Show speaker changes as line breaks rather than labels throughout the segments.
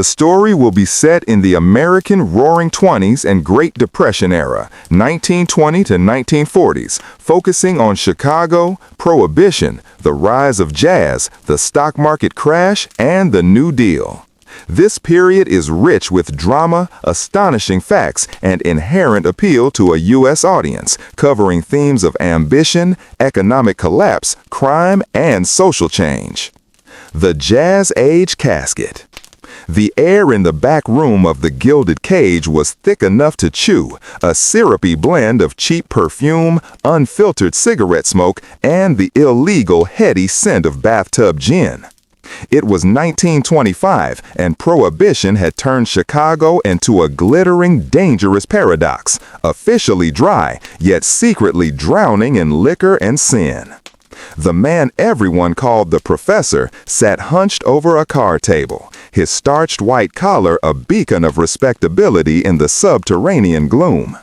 The story will be set in the American Roaring Twenties and Great Depression era, 1920 to 1940s, focusing on Chicago, Prohibition, the rise of jazz, the stock market crash, and the New Deal. This period is rich with drama, astonishing facts, and inherent appeal to a U.S. audience, covering themes of ambition, economic collapse, crime, and social change. The Jazz Age Casket. The air in the back room of the Gilded Cage was thick enough to chew, a syrupy blend of cheap perfume, unfiltered cigarette smoke, and the illegal, heady scent of bathtub gin. It was 1925, and Prohibition had turned Chicago into a glittering, dangerous paradox, officially dry, yet secretly drowning in liquor and sin. The man everyone called the Professor sat hunched over a card table, his starched white collar a beacon of respectability in the subterranean gloom.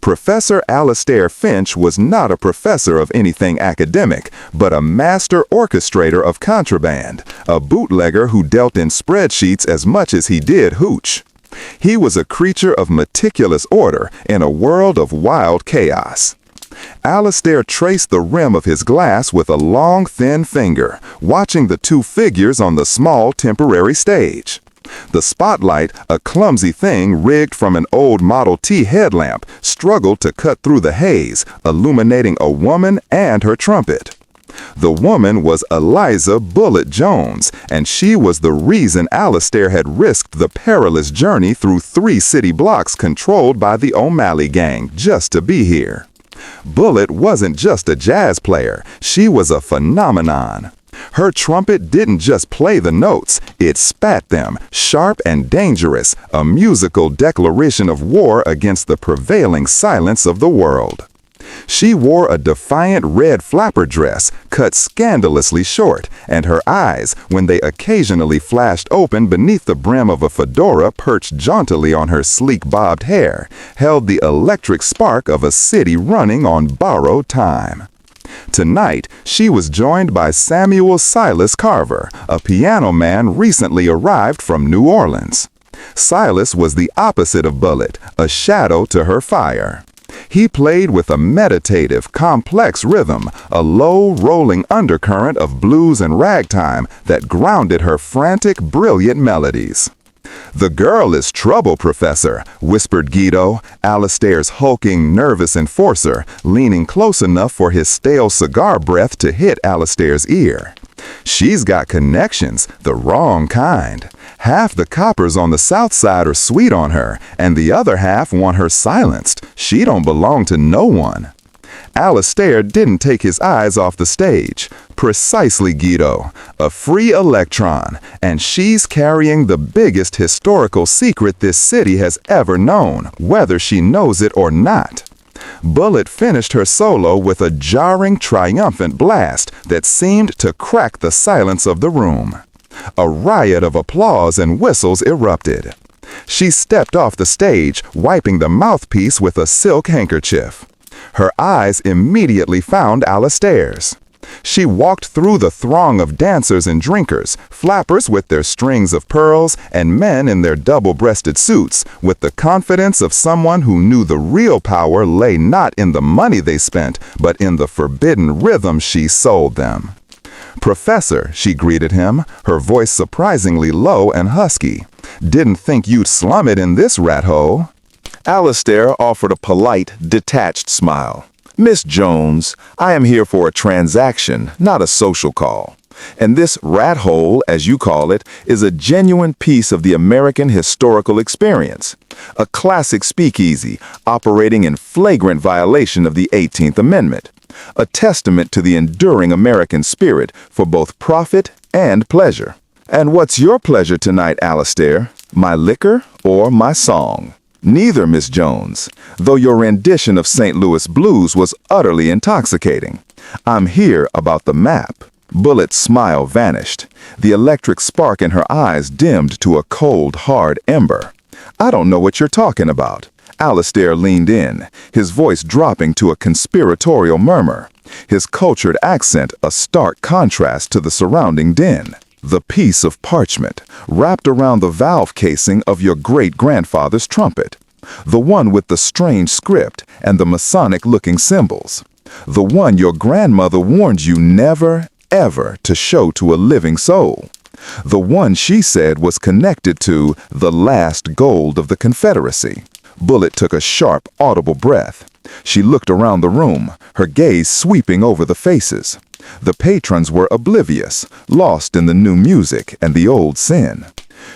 Professor Alastair Finch was not a professor of anything academic, but a master orchestrator of contraband, a bootlegger who dealt in spreadsheets as much as he did hooch. He was a creature of meticulous order in a world of wild chaos. Alastair traced the rim of his glass with a long, thin finger, watching the two figures on the small, temporary stage. The spotlight, a clumsy thing rigged from an old Model T headlamp, struggled to cut through the haze, illuminating a woman and her trumpet. The woman was Eliza Bullet Jones, and she was the reason Alastair had risked the perilous journey through 3 city blocks controlled by the O'Malley gang just to be here. Bullet wasn't just a jazz player, she was a phenomenon. Her trumpet didn't just play the notes, it spat them, sharp and dangerous, a musical declaration of war against the prevailing silence of the world. She wore a defiant red flapper dress, cut scandalously short, and her eyes, when they occasionally flashed open beneath the brim of a fedora perched jauntily on her sleek bobbed hair, held the electric spark of a city running on borrowed time. Tonight, she was joined by Samuel Silas Carver, a piano man recently arrived from New Orleans. Silas was the opposite of Bullet, a shadow to her fire. He played with a meditative, complex rhythm, a low, rolling undercurrent of blues and ragtime that grounded her frantic, brilliant melodies. "The girl is trouble, Professor," whispered Guido, Alastair's hulking, nervous enforcer, leaning close enough for his stale cigar breath to hit Alastair's ear. "She's got connections, the wrong kind. Half the coppers on the south side are sweet on her, and the other half want her silenced. She don't belong to no one." Alastair didn't take his eyes off the stage. "Precisely, Guido. A free electron, and she's carrying the biggest historical secret this city has ever known, whether she knows it or not." Bullet finished her solo with a jarring, triumphant blast that seemed to crack the silence of the room. A riot of applause and whistles erupted. She stepped off the stage, wiping the mouthpiece with a silk handkerchief. Her eyes immediately found Alastair's. She walked through the throng of dancers and drinkers, flappers with their strings of pearls, and men in their double-breasted suits, with the confidence of someone who knew the real power lay not in the money they spent, but in the forbidden rhythm she sold them. "Professor," she greeted him, her voice surprisingly low and husky. "Didn't think you'd slum it in this rat hole." Alastair offered a polite, detached smile. "Miss Jones, I am here for a transaction, not a social call. And this rat hole, as you call it, is a genuine piece of the American historical experience. A classic speakeasy, operating in flagrant violation of the 18th Amendment. A testament to the enduring American spirit for both profit and pleasure. And what's your pleasure tonight, Alastair? My liquor or my song?" "Neither, Miss Jones, though your rendition of St. Louis blues was utterly intoxicating. I'm here about the map." Bullet's smile vanished. The electric spark in her eyes dimmed to a cold, hard ember. "I don't know what you're talking about." Alastair leaned in, his voice dropping to a conspiratorial murmur, his cultured accent a stark contrast to the surrounding din. The piece of parchment wrapped around the valve casing of your great-grandfather's trumpet. The one with the strange script and the Masonic-looking symbols. The one your grandmother warned you never, ever to show to a living soul. The one she said was connected to the last gold of the Confederacy. Bullet took a sharp, audible breath. She looked around the room, her gaze sweeping over the faces. The patrons were oblivious, lost in the new music and the old sin.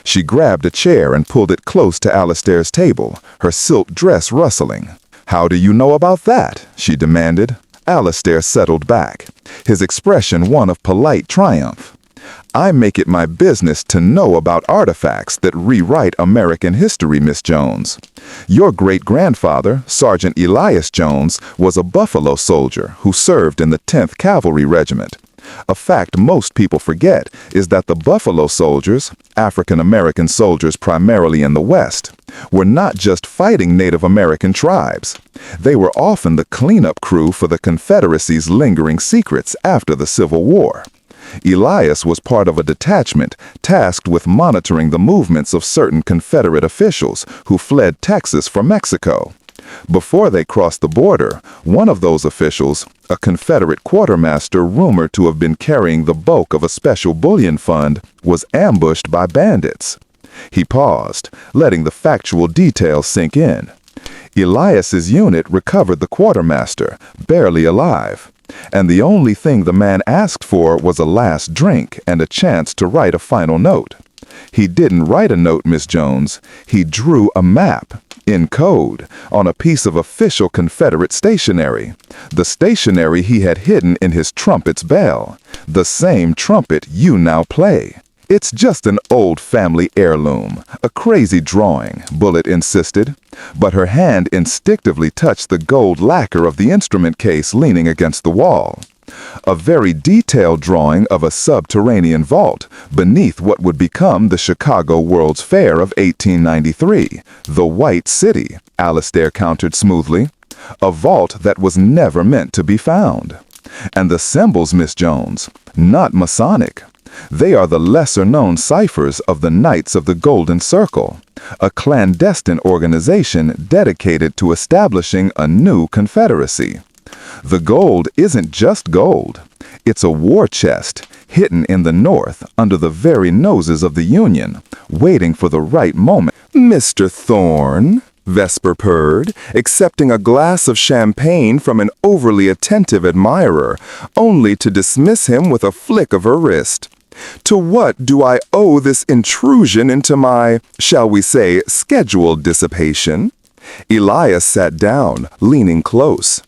She grabbed a chair and pulled it close to Alistair's table, her silk dress rustling. "How do you know about that?" she demanded. Alistair settled back, his expression one of polite triumph. "I make it my business to know about artifacts that rewrite American history, Miss Jones. Your great-grandfather, Sergeant Elias Jones, was a Buffalo soldier who served in the 10th Cavalry Regiment. A fact most people forget is that the Buffalo soldiers, African-American soldiers primarily in the West, were not just fighting Native American tribes. They were often the cleanup crew for the Confederacy's lingering secrets after the Civil War. Elias was part of a detachment tasked with monitoring the movements of certain Confederate officials who fled Texas for Mexico. Before they crossed the border, one of those officials, a Confederate quartermaster rumored to have been carrying the bulk of a special bullion fund, was ambushed by bandits. He paused, letting the factual details sink in. Elias's unit recovered the quartermaster, barely alive. And the only thing the man asked for was a last drink and a chance to write a final note. He didn't write a note, Miss Jones. He drew a map, in code, on a piece of official Confederate stationery. The stationery he had hidden in his trumpet's bell. The same trumpet you now play. "It's just an old family heirloom, a crazy drawing," Bullet insisted. But her hand instinctively touched the gold lacquer of the instrument case leaning against the wall. A very detailed drawing of a subterranean vault beneath what would become the Chicago World's Fair of 1893. The White City, Alistair countered smoothly. A vault that was never meant to be found. And the symbols, Miss Jones, not Masonic. They are the lesser-known ciphers of the Knights of the Golden Circle, a clandestine organization dedicated to establishing a new confederacy. The gold isn't just gold. It's a war chest, hidden in the north under the very noses of the Union, waiting for the right moment. "Mr. Thorne," Vesper purred, accepting a glass of champagne from an overly attentive admirer, only to dismiss him with a flick of her wrist. "To what do I owe this intrusion into my, shall we say, scheduled dissipation?" Elias sat down, leaning close.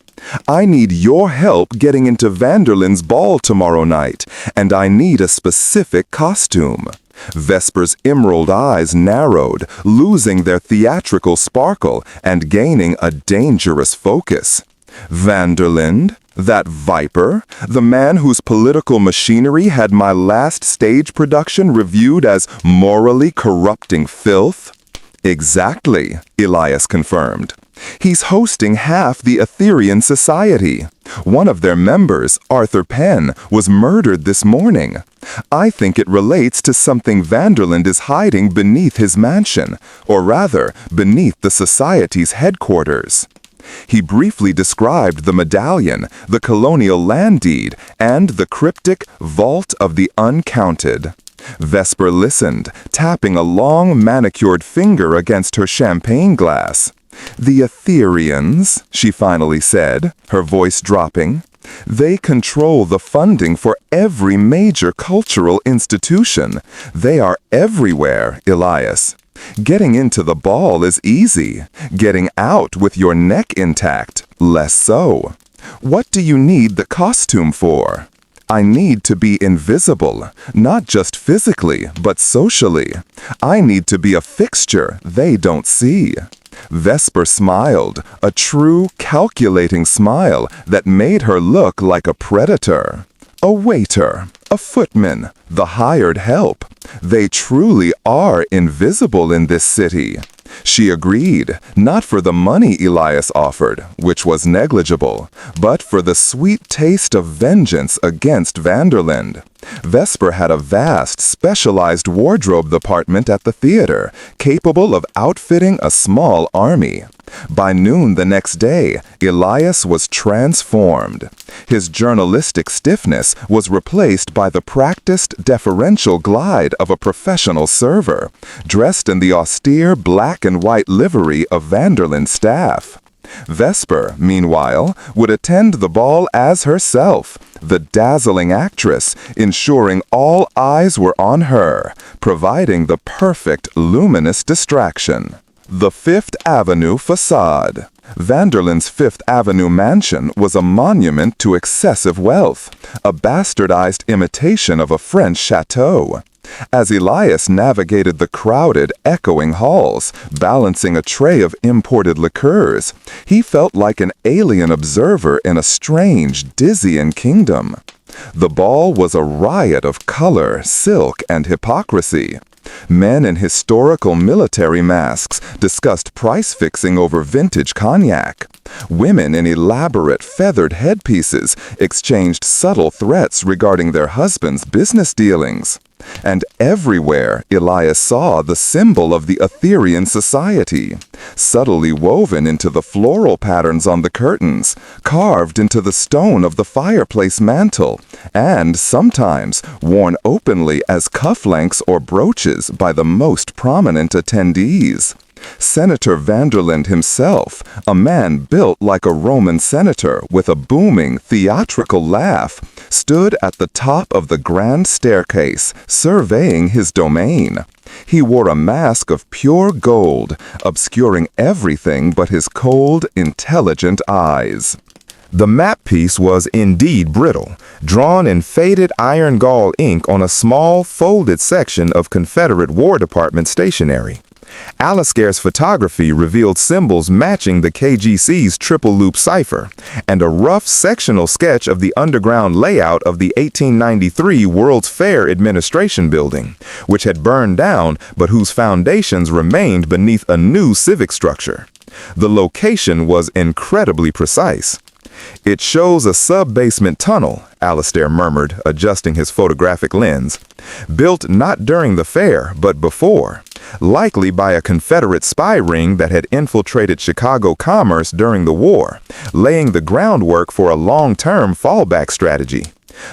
"I need your help getting into Vanderlyn's ball tomorrow night, and I need a specific costume." Vesper's emerald eyes narrowed, losing their theatrical sparkle and gaining a dangerous focus. "Vanderlyn? That viper? The man whose political machinery had my last stage production reviewed as morally corrupting filth?" "Exactly," Elias confirmed. "He's hosting half the Etherean Society. One of their members, Arthur Penn, was murdered this morning. I think it relates to something Vanderlyn is hiding beneath his mansion, or rather, beneath the Society's headquarters." He briefly described the medallion, the colonial land deed, and the cryptic Vault of the Uncounted. Vesper listened, tapping a long manicured finger against her champagne glass. "The Ethereans," she finally said, her voice dropping. "They control the funding for every major cultural institution. They are everywhere, Elias. Getting into the ball is easy. Getting out with your neck intact, less so. What do you need the costume for?" "I need to be invisible, not just physically, but socially. I need to be a fixture they don't see." Vesper smiled, a true, calculating smile that made her look like a predator. "A waiter, a footman, the hired help. They truly are invisible in this city. She agreed, not for the money Elias offered, which was negligible, but for the sweet taste of vengeance against Vanderlyn. Vesper had a vast, specialized wardrobe department at the theater, capable of outfitting a small army. By noon the next day, Elias was transformed. His journalistic stiffness was replaced by the practiced, deferential glide of a professional server, dressed in the austere black and white livery of Vanderlyn's staff. Vesper, meanwhile, would attend the ball as herself, the dazzling actress, ensuring all eyes were on her, providing the perfect luminous distraction. The Fifth Avenue facade. Vanderlyn's Fifth Avenue mansion was a monument to excessive wealth, a bastardized imitation of a French chateau. As Elias navigated the crowded, echoing halls, balancing a tray of imported liqueurs, he felt like an alien observer in a strange, dizzying kingdom. The ball was a riot of color, silk, and hypocrisy. Men in historical military masks discussed price-fixing over vintage cognac. Women in elaborate feathered headpieces exchanged subtle threats regarding their husbands' business dealings. And everywhere Elias saw the symbol of the Etherean society, subtly woven into the floral patterns on the curtains, carved into the stone of the fireplace mantel, and sometimes worn openly as cufflinks or brooches by the most prominent attendees. Senator Vanderlyn himself, a man built like a Roman senator with a booming, theatrical laugh, stood at the top of the grand staircase, surveying his domain. He wore a mask of pure gold, obscuring everything but his cold, intelligent eyes. The map piece was indeed brittle, drawn in faded iron gall ink on a small, folded section of Confederate War Department stationery. Alascair's photography revealed symbols matching the KGC's triple-loop cipher, and a rough sectional sketch of the underground layout of the 1893 World's Fair Administration Building, which had burned down but whose foundations remained beneath a new civic structure. The location was incredibly precise. "It shows a sub-basement tunnel," Alastair murmured, adjusting his photographic lens, "built not during the fair, but before, likely by a Confederate spy ring that had infiltrated Chicago commerce during the war, laying the groundwork for a long-term fallback strategy.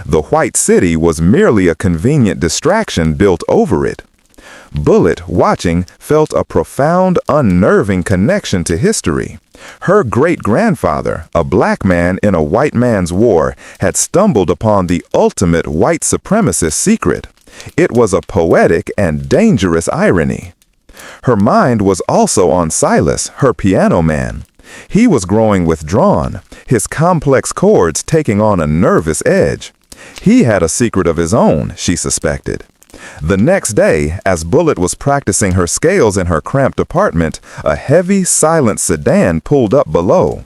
The White City was merely a convenient distraction built over it." Bullet, watching, felt a profound, unnerving connection to history. Her great-grandfather, a black man in a white man's war, had stumbled upon the ultimate white supremacist secret. It was a poetic and dangerous irony. Her mind was also on Silas, her piano man. He was growing withdrawn, his complex chords taking on a nervous edge. He had a secret of his own, she suspected. The next day, as Bullet was practicing her scales in her cramped apartment, a heavy, silent sedan pulled up below.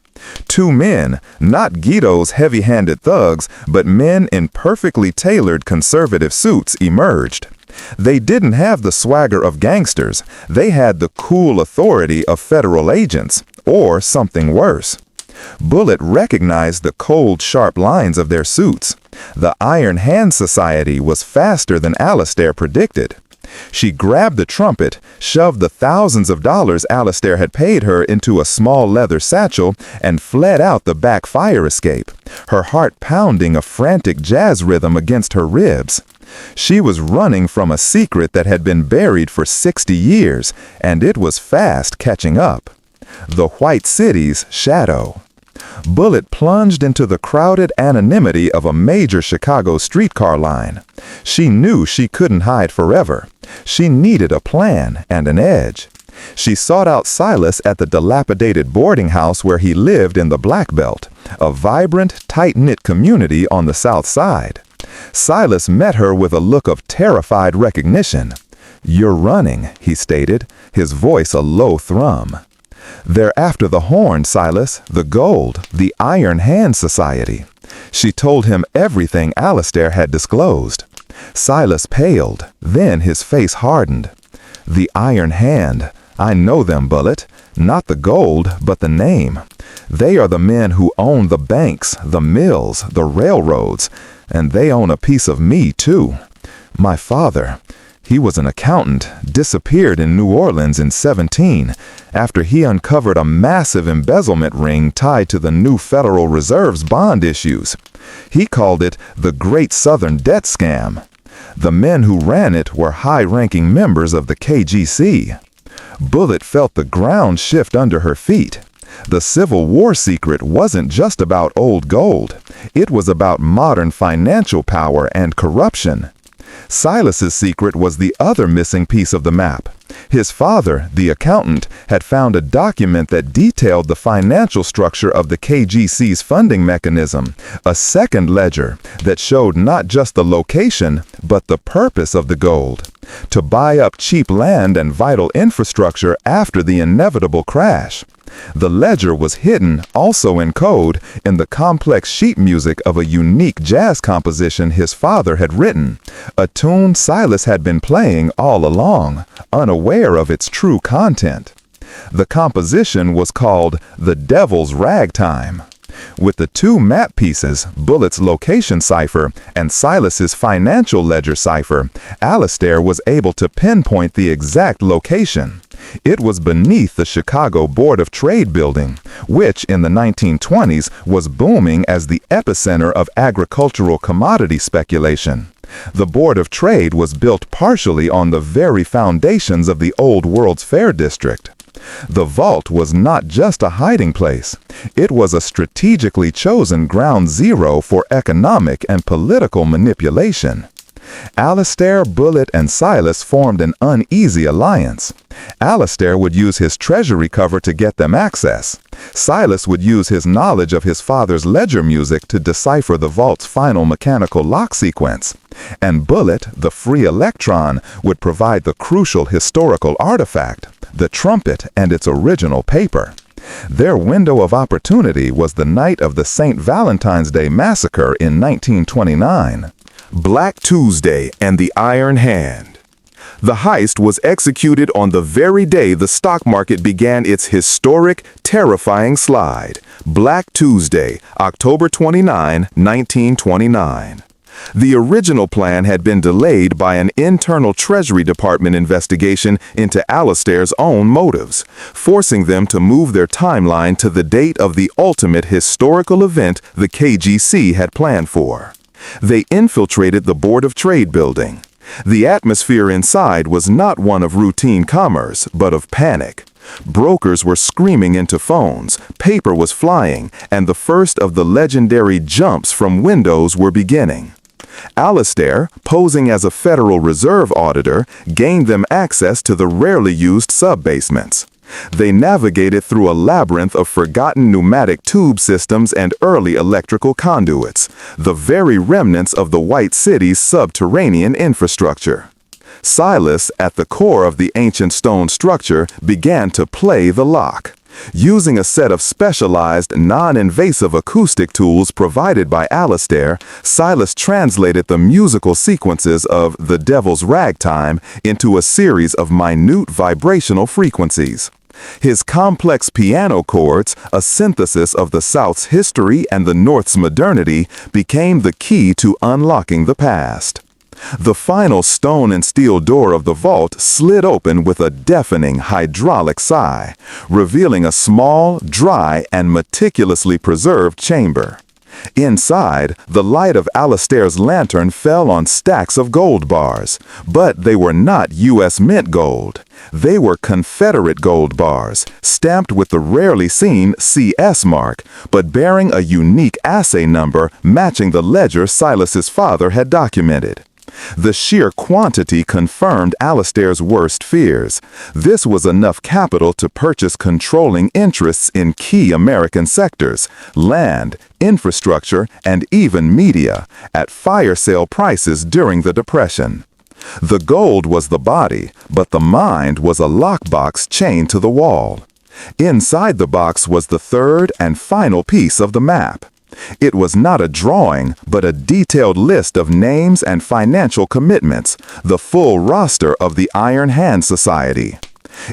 Two men, not Guido's heavy-handed thugs, but men in perfectly tailored conservative suits, emerged. They didn't have the swagger of gangsters. They had the cool authority of federal agents, or something worse. Bullet recognized the cold, sharp lines of their suits. The Iron Hand Society was faster than Alastair predicted. She grabbed the trumpet, shoved the thousands of dollars Alastair had paid her into a small leather satchel, and fled out the back fire escape, her heart pounding a frantic jazz rhythm against her ribs. She was running from a secret that had been buried for 60 years, and it was fast catching up. The White City's shadow. Bullet plunged into the crowded anonymity of a major Chicago streetcar line. She knew she couldn't hide forever. She needed a plan and an edge. She sought out Silas at the dilapidated boarding house where he lived in the Black Belt, a vibrant, tight-knit community on the South Side. Silas met her with a look of terrified recognition. "You're running," he stated, his voice a low thrum. "They're after the horn, Silas, the gold, the Iron Hand Society." She told him everything Alastair had disclosed. Silas paled, then his face hardened. "The Iron Hand, I know them, Bullet. Not the gold, but the name. They are the men who own the banks, the mills, the railroads, and they own a piece of me, too. My father, he was an accountant, disappeared in New Orleans in 17 after he uncovered a massive embezzlement ring tied to the new Federal Reserve's bond issues. He called it the Great Southern Debt Scam. The men who ran it were high-ranking members of the KGC. Bullet felt the ground shift under her feet. The Civil War secret wasn't just about old gold. It was about modern financial power and corruption. Silas's secret was the other missing piece of the map. His father, the accountant, had found a document that detailed the financial structure of the KGC's funding mechanism, a second ledger that showed not just the location, but the purpose of the gold: to buy up cheap land and vital infrastructure after the inevitable crash. The ledger was hidden, also in code, in the complex sheet music of a unique jazz composition his father had written, a tune Silas had been playing all along, unaware of its true content. The composition was called The Devil's Ragtime. With the two map pieces, Bullet's location cipher and Silas's financial ledger cipher, Alastair was able to pinpoint the exact location. It was beneath the Chicago Board of Trade building, which in the 1920s was booming as the epicenter of agricultural commodity speculation. The Board of Trade was built partially on the very foundations of the old World's Fair district. The vault was not just a hiding place. It was a strategically chosen ground zero for economic and political manipulation. Alastair, Bullet, and Silas formed an uneasy alliance. Alastair would use his treasury cover to get them access. Silas would use his knowledge of his father's ledger music to decipher the vault's final mechanical lock sequence. And Bullet, the free electron, would provide the crucial historical artifact, the trumpet and its original paper. Their window of opportunity was the night of the St. Valentine's Day Massacre in 1929. Black Tuesday and the Iron Hand. The heist was executed on the very day the stock market began its historic, terrifying slide. Black Tuesday, October 29, 1929. The original plan had been delayed by an internal Treasury Department investigation into Alastair's own motives, forcing them to move their timeline to the date of the ultimate historical event the KGC had planned for. They infiltrated the Board of Trade building. The atmosphere inside was not one of routine commerce, but of panic. Brokers were screaming into phones, paper was flying, and the first of the legendary jumps from windows were beginning. Alastair, posing as a Federal Reserve auditor, gained them access to the rarely used sub-basements. They navigated through a labyrinth of forgotten pneumatic tube systems and early electrical conduits, the very remnants of the White City's subterranean infrastructure. Silas, at the core of the ancient stone structure, began to play the lock. Using a set of specialized, non-invasive acoustic tools provided by Alastair, Silas translated the musical sequences of The Devil's Ragtime into a series of minute vibrational frequencies. His complex piano chords, a synthesis of the South's history and the North's modernity, became the key to unlocking the past. The final stone and steel door of the vault slid open with a deafening hydraulic sigh, revealing a small, dry, and meticulously preserved chamber. Inside, the light of Alastair's lantern fell on stacks of gold bars, but they were not U.S. Mint gold. They were Confederate gold bars, stamped with the rarely seen CS mark, but bearing a unique assay number matching the ledger Silas's father had documented. The sheer quantity confirmed Alastair's worst fears. This was enough capital to purchase controlling interests in key American sectors, land, infrastructure, and even media, at fire sale prices during the Depression. The gold was the body, but the mind was a lockbox chained to the wall. Inside the box was the third and final piece of the map. It was not a drawing, but a detailed list of names and financial commitments, the full roster of the Iron Hand Society.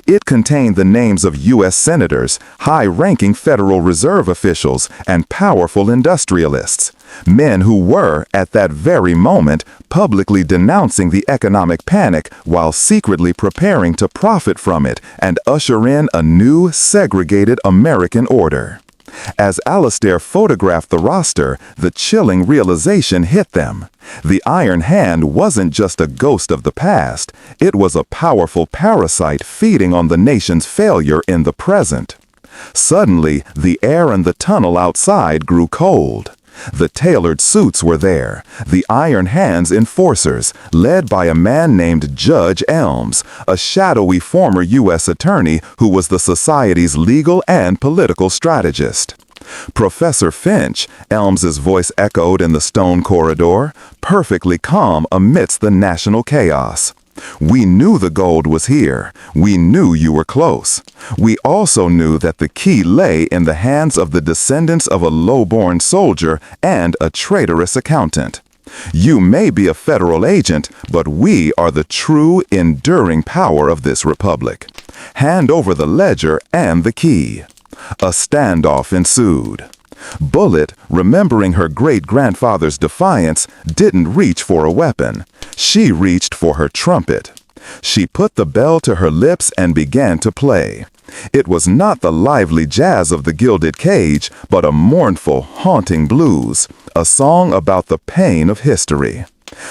It contained the names of U.S. senators, high-ranking Federal Reserve officials, and powerful industrialists, men who were, at that very moment, publicly denouncing the economic panic while secretly preparing to profit from it and usher in a new, segregated American order. As Alastair photographed the roster, the chilling realization hit them. The Iron Hand wasn't just a ghost of the past, it was a powerful parasite feeding on the nation's failure in the present. Suddenly, the air in the tunnel outside grew cold. The tailored suits were there, the Iron Hand's enforcers, led by a man named Judge Elms, a shadowy former U.S. attorney who was the society's legal and political strategist. Professor Finch, Elms's voice echoed in the stone corridor, perfectly calm amidst the national chaos. We knew the gold was here. We knew you were close. We also knew that the key lay in the hands of the descendants of a low-born soldier and a traitorous accountant. You may be a federal agent, but we are the true, enduring power of this republic. Hand over the ledger and the key. A standoff ensued. Bullet, remembering her great-grandfather's defiance, didn't reach for a weapon. She reached for her trumpet. She put the bell to her lips and began to play. It was not the lively jazz of the Gilded Cage, but a mournful, haunting blues, a song about the pain of history.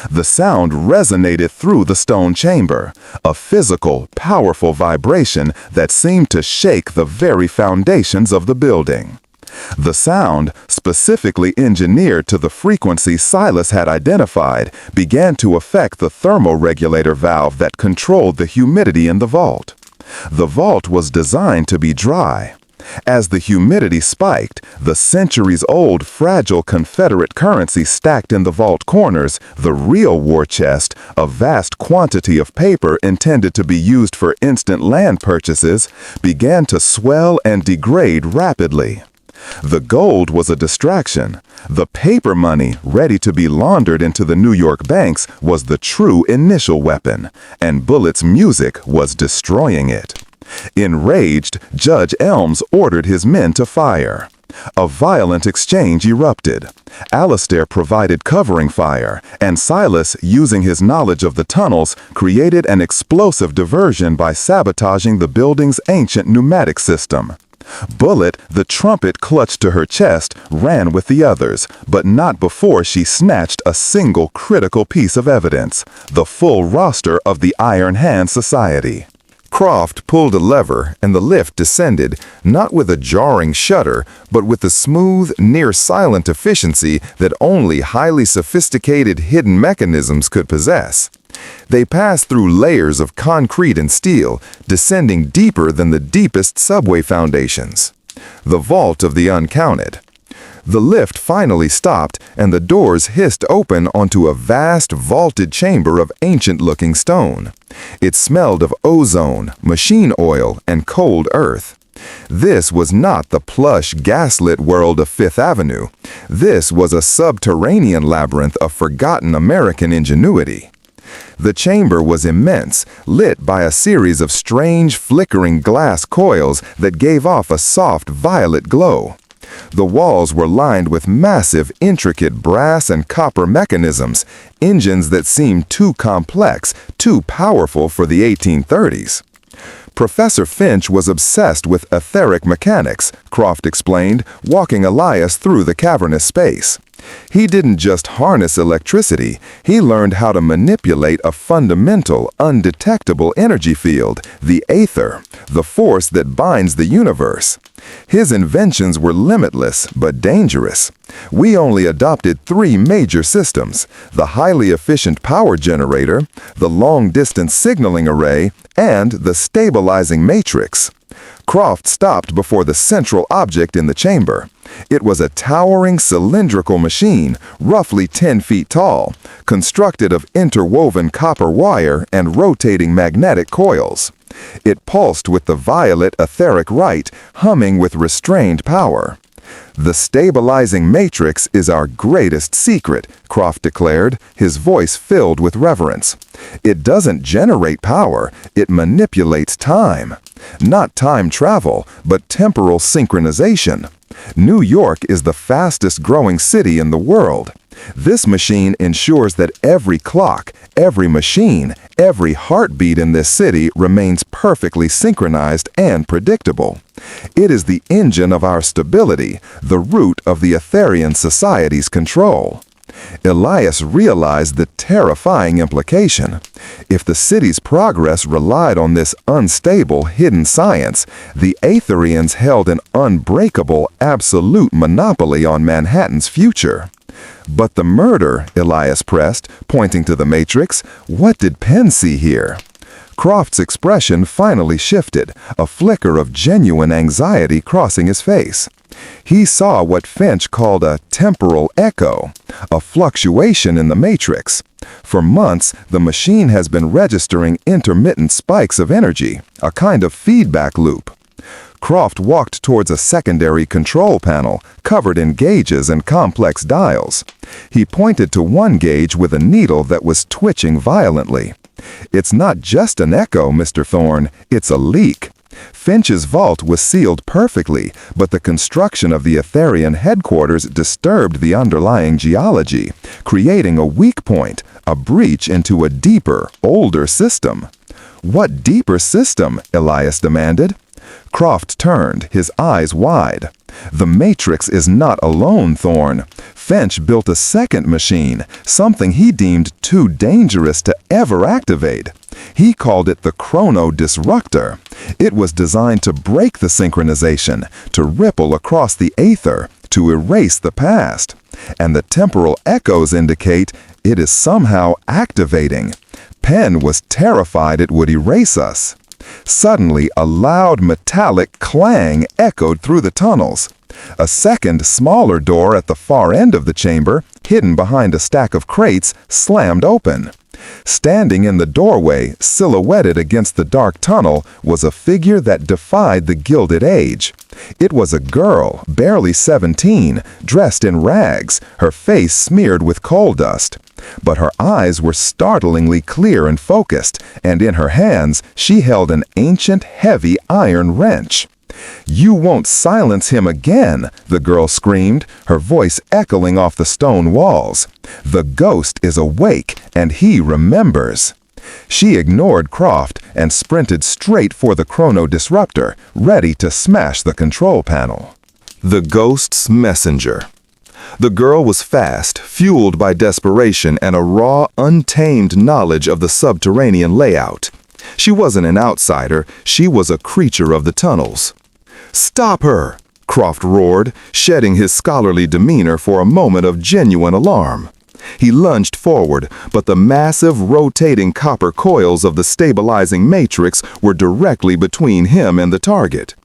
The sound resonated through the stone chamber, a physical, powerful vibration that seemed to shake the very foundations of the building. The sound, specifically engineered to the frequency Silas had identified, began to affect the thermoregulator valve that controlled the humidity in the vault. The vault was designed to be dry. As the humidity spiked, the centuries-old fragile Confederate currency stacked in the vault corners, the real war chest, a vast quantity of paper intended to be used for instant land purchases, began to swell and degrade rapidly. The gold was a distraction. The paper money, ready to be laundered into the New York banks, was the true initial weapon, and Bullet's music was destroying it. Enraged, Judge Elms ordered his men to fire. A violent exchange erupted. Alastair provided covering fire, and Silas, using his knowledge of the tunnels, created an explosive diversion by sabotaging the building's ancient pneumatic system. Bullet, the trumpet clutched to her chest, ran with the others, but not before she snatched a single critical piece of evidence, the full roster of the Iron Hand Society. Croft pulled a lever, and the lift descended, not with a jarring shudder, but with the smooth, near-silent efficiency that only highly sophisticated hidden mechanisms could possess. They passed through layers of concrete and steel, descending deeper than the deepest subway foundations. The vault of the uncounted. The lift finally stopped, and the doors hissed open onto a vast, vaulted chamber of ancient-looking stone. It smelled of ozone, machine oil, and cold earth. This was not the plush, gaslit world of Fifth Avenue. This was a subterranean labyrinth of forgotten American ingenuity. The chamber was immense, lit by a series of strange, flickering glass coils that gave off a soft violet glow. The walls were lined with massive, intricate brass and copper mechanisms, engines that seemed too complex, too powerful for the 1830s. Professor Finch was obsessed with etheric mechanics, Croft explained, walking Elias through the cavernous space. He didn't just harness electricity, he learned how to manipulate a fundamental, undetectable energy field, the aether, the force that binds the universe. His inventions were limitless, but dangerous. We only adopted 3 major systems: the highly efficient power generator, the long-distance signaling array, and the stabilizing matrix. Croft stopped before the central object in the chamber. It was a towering cylindrical machine, roughly 10 feet tall, constructed of interwoven copper wire and rotating magnetic coils. It pulsed with the violet etheric light, humming with restrained power. "The stabilizing matrix is our greatest secret," Croft declared, his voice filled with reverence. "It doesn't generate power, it manipulates time. Not time travel, but temporal synchronization. New York is the fastest growing city in the world. This machine ensures that every clock, every machine, every heartbeat in this city remains perfectly synchronized and predictable. It is the engine of our stability, the root of the Etherian society's control." Elias realized the terrifying implication. If the city's progress relied on this unstable, hidden science, the Aetherians held an unbreakable, absolute monopoly on Manhattan's future. "But the murder," Elias pressed, pointing to the matrix. "What did Penn see here?" Croft's expression finally shifted, a flicker of genuine anxiety crossing his face. He saw what Finch called a temporal echo, a fluctuation in the matrix. For months, the machine has been registering intermittent spikes of energy, a kind of feedback loop. Croft walked towards a secondary control panel, covered in gauges and complex dials. He pointed to one gauge with a needle that was twitching violently. "It's not just an echo, Mr. Thorne, it's a leak." Finch's vault was sealed perfectly, but the construction of the Etherian headquarters disturbed the underlying geology, creating a weak point, a breach into a deeper, older system. "What deeper system?" Elias demanded. Croft turned, his eyes wide. "The Matrix is not alone, Thorne. Finch built a second machine, something he deemed too dangerous to ever activate. He called it the Chrono Disruptor. It was designed to break the synchronization, to ripple across the aether, to erase the past. And the temporal echoes indicate it is somehow activating. Penn was terrified it would erase us." Suddenly, a loud metallic clang echoed through the tunnels. A second, smaller door at the far end of the chamber, hidden behind a stack of crates, slammed open. Standing in the doorway, silhouetted against the dark tunnel, was a figure that defied the Gilded Age. It was a girl, barely 17, dressed in rags, her face smeared with coal dust. But her eyes were startlingly clear and focused, and in her hands she held an ancient, heavy iron wrench. "You won't silence him again," the girl screamed, her voice echoing off the stone walls. "The ghost is awake, and he remembers." She ignored Croft and sprinted straight for the Chrono Disruptor, ready to smash the control panel. The ghost's messenger. The girl was fast, fueled by desperation and a raw, untamed knowledge of the subterranean layout. She wasn't an outsider, she was a creature of the tunnels. "Stop her!" Croft roared, shedding his scholarly demeanor for a moment of genuine alarm. He lunged forward, but the massive, rotating copper coils of the stabilizing matrix were directly between him and the target.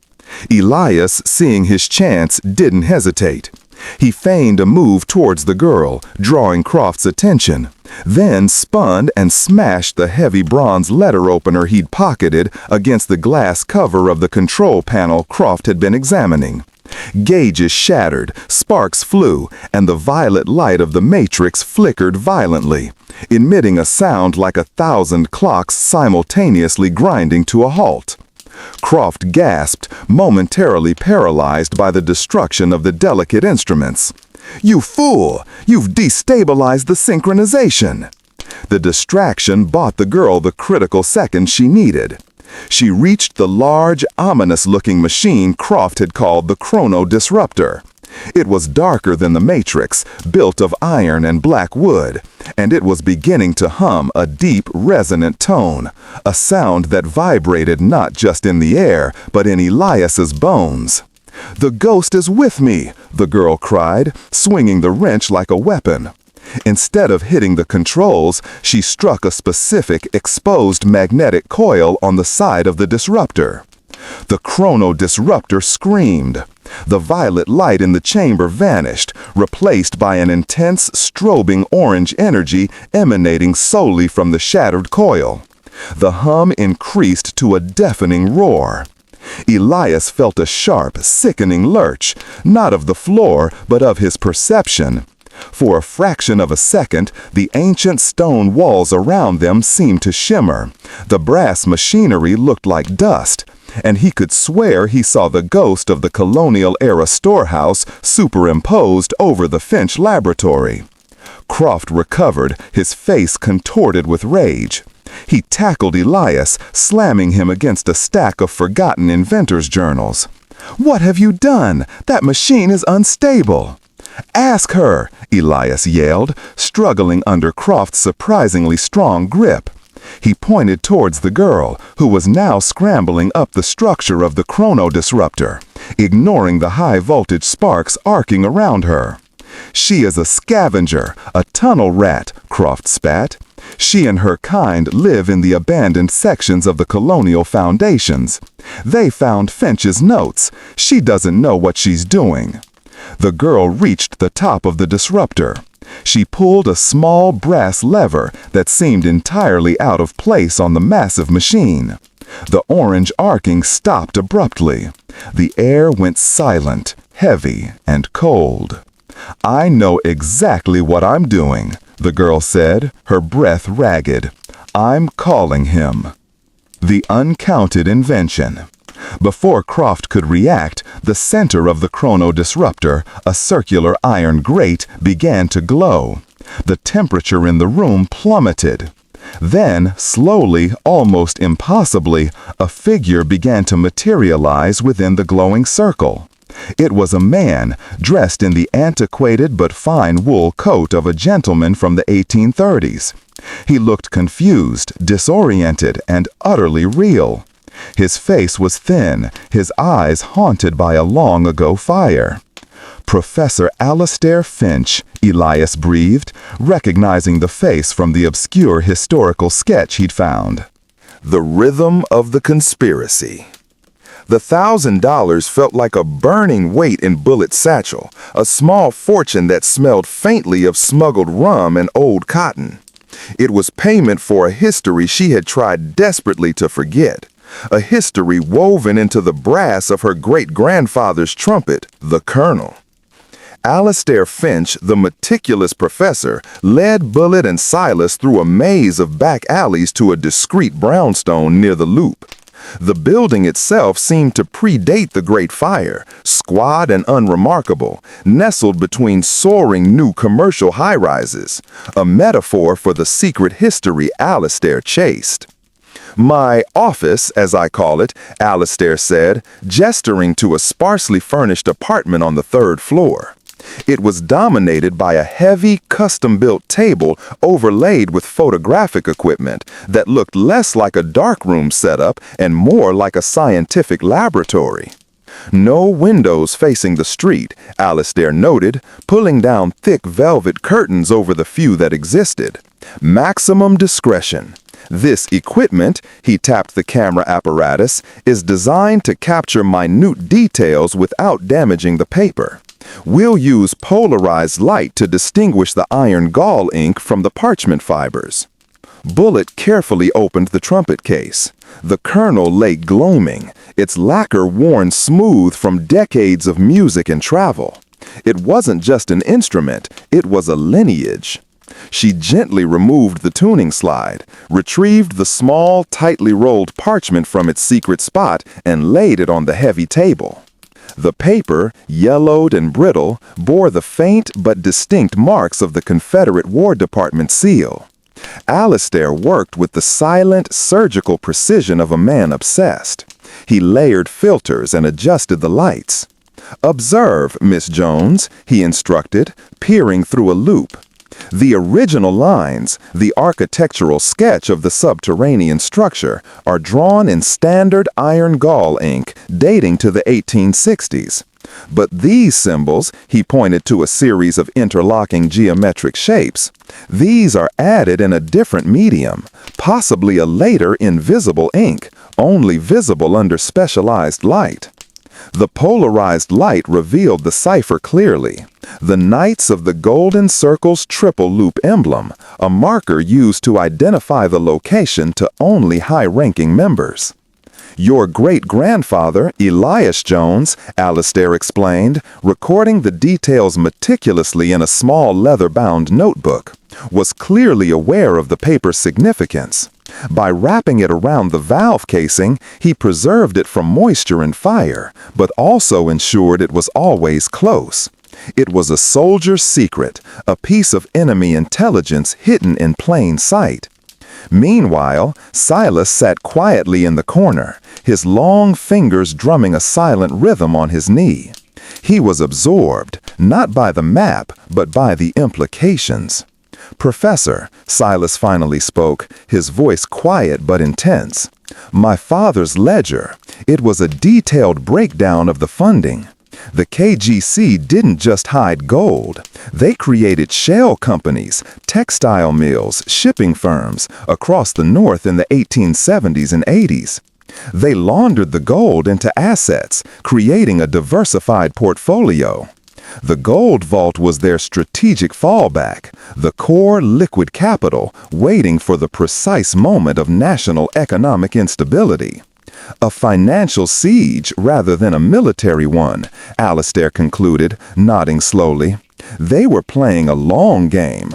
Elias, seeing his chance, didn't hesitate. He feigned a move towards the girl, drawing Croft's attention, then spun and smashed the heavy bronze letter opener he'd pocketed against the glass cover of the control panel Croft had been examining. Gauges shattered, sparks flew, and the violet light of the matrix flickered violently, emitting a sound like 1,000 clocks simultaneously grinding to a halt. Croft gasped, momentarily paralyzed by the destruction of the delicate instruments. "You fool! You've destabilized the synchronization!" The distraction bought the girl the critical second she needed. She reached the large, ominous-looking machine Croft had called the Chrono Disruptor. It was darker than the Matrix, built of iron and black wood, and it was beginning to hum a deep, resonant tone, a sound that vibrated not just in the air, but in Elias's bones. "The ghost is with me!" the girl cried, swinging the wrench like a weapon. Instead of hitting the controls, she struck a specific exposed magnetic coil on the side of the disruptor. The Chrono Disruptor screamed. The violet light in the chamber vanished, replaced by an intense, strobing orange energy emanating solely from the shattered coil. The hum increased to a deafening roar. Elias felt a sharp, sickening lurch, not of the floor, but of his perception. For a fraction of a second, the ancient stone walls around them seemed to shimmer. The brass machinery looked like dust, and he could swear he saw the ghost of the colonial-era storehouse superimposed over the Finch laboratory. Croft recovered, his face contorted with rage. He tackled Elias, slamming him against a stack of forgotten inventors' journals. "What have you done? That machine is unstable." "Ask her," Elias yelled, struggling under Croft's surprisingly strong grip. He pointed towards the girl, who was now scrambling up the structure of the chrono disruptor, ignoring the high-voltage sparks arcing around her. "She is a scavenger, a tunnel rat," Croft spat. "She and her kind live in the abandoned sections of the colonial foundations. They found Finch's notes. She doesn't know what she's doing." The girl reached the top of the disruptor. She pulled a small brass lever that seemed entirely out of place on the massive machine. The orange arcing stopped abruptly. The air went silent, heavy, and cold. "I know exactly what I'm doing," the girl said, her breath ragged. "I'm calling him." The uncounted invention. Before Croft could react, the center of the chrono disruptor, a circular iron grate, began to glow. The temperature in the room plummeted. Then, slowly, almost impossibly, a figure began to materialize within the glowing circle. It was a man, dressed in the antiquated but fine wool coat of a gentleman from the 1830s. He looked confused, disoriented, and utterly real. His face was thin, his eyes haunted by a long-ago fire. "Professor Alastair Finch," Elias breathed, recognizing the face from the obscure historical sketch he'd found. The rhythm of the conspiracy. The $1,000 felt like a burning weight in Bullet's satchel, a small fortune that smelled faintly of smuggled rum and old cotton. It was payment for a history she had tried desperately to forget. A history woven into the brass of her great-grandfather's trumpet, the Colonel. Alastair Finch, the meticulous professor, led Bullet and Silas through a maze of back alleys to a discreet brownstone near the loop. The building itself seemed to predate the Great Fire, squat and unremarkable, nestled between soaring new commercial high-rises, a metaphor for the secret history Alastair chased. "My office, as I call it," Alastair said, gesturing to a sparsely furnished apartment on the third floor. It was dominated by a heavy, custom-built table overlaid with photographic equipment that looked less like a darkroom setup and more like a scientific laboratory. No windows facing the street, Alastair noted, pulling down thick velvet curtains over the few that existed. Maximum discretion. This equipment, he tapped the camera apparatus, is designed to capture minute details without damaging the paper. We'll use polarized light to distinguish the iron gall ink from the parchment fibers. Bullet carefully opened the trumpet case. The kernel lay gloaming, its lacquer worn smooth from decades of music and travel. It wasn't just an instrument, it was a lineage. She gently removed the tuning slide, retrieved the small, tightly rolled parchment from its secret spot, and laid it on the heavy table. The paper, yellowed and brittle, bore the faint but distinct marks of the Confederate War Department seal. Alastair worked with the silent, surgical precision of a man obsessed. He layered filters and adjusted the lights. "Observe, Miss Jones," he instructed, peering through a loop. The original lines, the architectural sketch of the subterranean structure, are drawn in standard iron gall ink dating to the 1860s. But these symbols, he pointed to a series of interlocking geometric shapes, these are added in a different medium, possibly a later invisible ink, only visible under specialized light. The polarized light revealed the cipher clearly. The Knights of the Golden Circle's triple loop emblem, a marker used to identify the location to only high-ranking members. Your great-grandfather, Elias Jones, Alistair explained, recording the details meticulously in a small leather-bound notebook, was clearly aware of the paper's significance. By wrapping it around the valve casing, he preserved it from moisture and fire, but also ensured it was always close. It was a soldier's secret, a piece of enemy intelligence hidden in plain sight. Meanwhile, Silas sat quietly in the corner, his long fingers drumming a silent rhythm on his knee. He was absorbed, not by the map, but by the implications. "Professor," Silas finally spoke, his voice quiet but intense. "My father's ledger. It was a detailed breakdown of the funding. The KGC didn't just hide gold. They created shell companies, textile mills, shipping firms across the North in the 1870s and 80s. They laundered the gold into assets, creating a diversified portfolio. The gold vault was their strategic fallback, the core liquid capital waiting for the precise moment of national economic instability. A financial siege rather than a military one," Alistair concluded, nodding slowly. "They were playing a long game.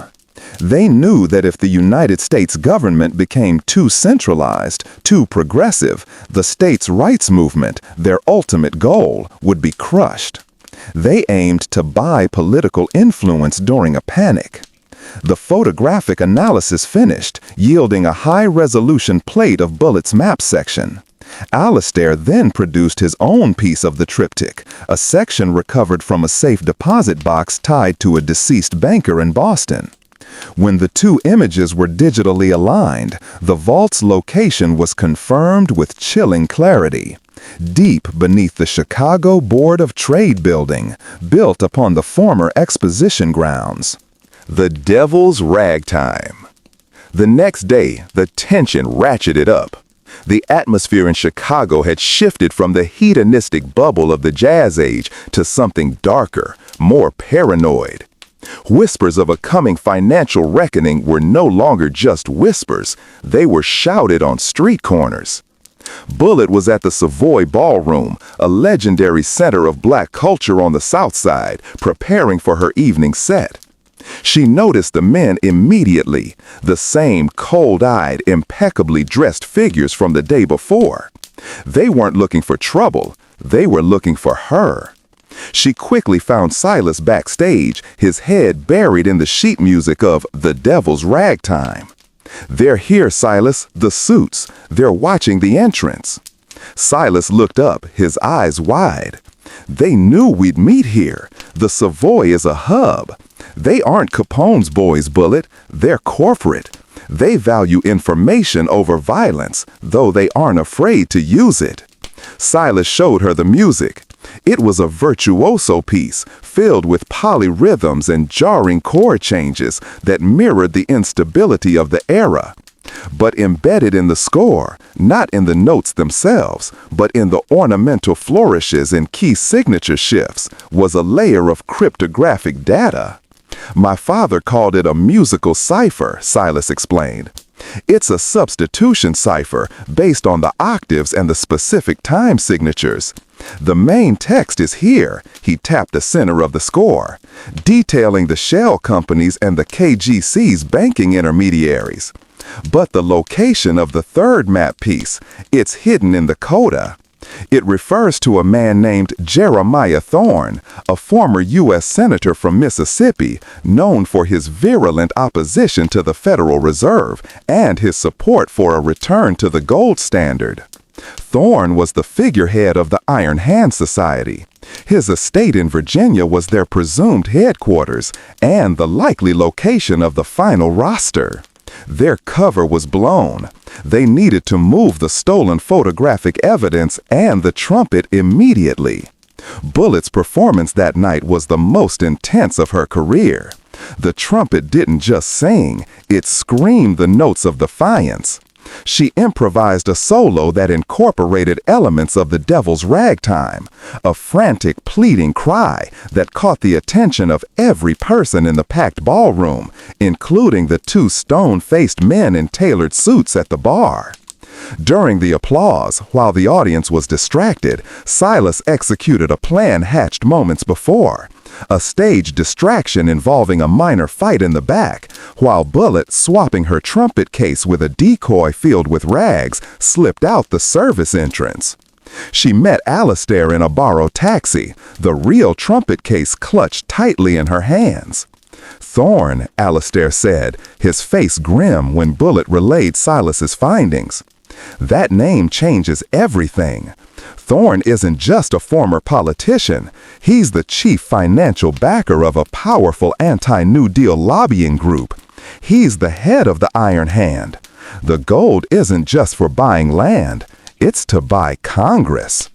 They knew that if the United States government became too centralized, too progressive, the states' rights movement, their ultimate goal, would be crushed. They aimed to buy political influence during a panic." The photographic analysis finished, yielding a high-resolution plate of Bullitt's map section. Alistair then produced his own piece of the triptych, a section recovered from a safe deposit box tied to a deceased banker in Boston. When the two images were digitally aligned, the vault's location was confirmed with chilling clarity. Deep beneath the Chicago Board of Trade building, built upon the former exposition grounds. The devil's ragtime. The next day, the tension ratcheted up. The atmosphere in Chicago had shifted from the hedonistic bubble of the Jazz Age to something darker, more paranoid. Whispers of a coming financial reckoning were no longer just whispers, they were shouted on street corners. Bullitt was at the Savoy Ballroom, a legendary center of black culture on the South Side, preparing for her evening set. She noticed the men immediately, the same cold-eyed, impeccably dressed figures from the day before. They weren't looking for trouble, they were looking for her. She quickly found Silas backstage, his head buried in the sheet music of The Devil's Ragtime. "They're here, Silas, the suits. They're watching the entrance." Silas looked up, his eyes wide. "They knew we'd meet here. The Savoy is a hub. They aren't Capone's boys, Bullitt. They're corporate. They value information over violence, though they aren't afraid to use it." Silas showed her the music. It was a virtuoso piece, filled with polyrhythms and jarring chord changes that mirrored the instability of the era. But embedded in the score, not in the notes themselves, but in the ornamental flourishes and key signature shifts, was a layer of cryptographic data. "My father called it a musical cipher," Silas explained. "It's a substitution cipher based on the octaves and the specific time signatures. The main text is here," he tapped the center of the score, "detailing the shell companies and the KGC's banking intermediaries. But the location of the third map piece, it's hidden in the coda. It refers to a man named Jeremiah Thorne, a former U.S. Senator from Mississippi, known for his virulent opposition to the Federal Reserve and his support for a return to the gold standard. Thorne was the figurehead of the Iron Hand Society. His estate in Virginia was their presumed headquarters and the likely location of the final roster. Their cover was blown. They needed to move the stolen photographic evidence and the trumpet immediately. Bullitt's performance that night was the most intense of her career. The trumpet didn't just sing, it screamed the notes of defiance. She improvised a solo that incorporated elements of the Devil's Ragtime, a frantic, pleading cry that caught the attention of every person in the packed ballroom, including the two stone-faced men in tailored suits at the bar. During the applause, while the audience was distracted, Silas executed a plan hatched moments before. A stage distraction involving a minor fight in the back, while Bullet, swapping her trumpet case with a decoy filled with rags, slipped out the service entrance. She met Alistair in a borrowed taxi, the real trumpet case clutched tightly in her hands. "Thorn," Alistair said, his face grim when Bullet relayed Silas's findings. "That name changes everything. Thorn isn't just a former politician. He's the chief financial backer of a powerful anti-New Deal lobbying group. He's the head of the Iron Hand. The gold isn't just for buying land. It's to buy Congress."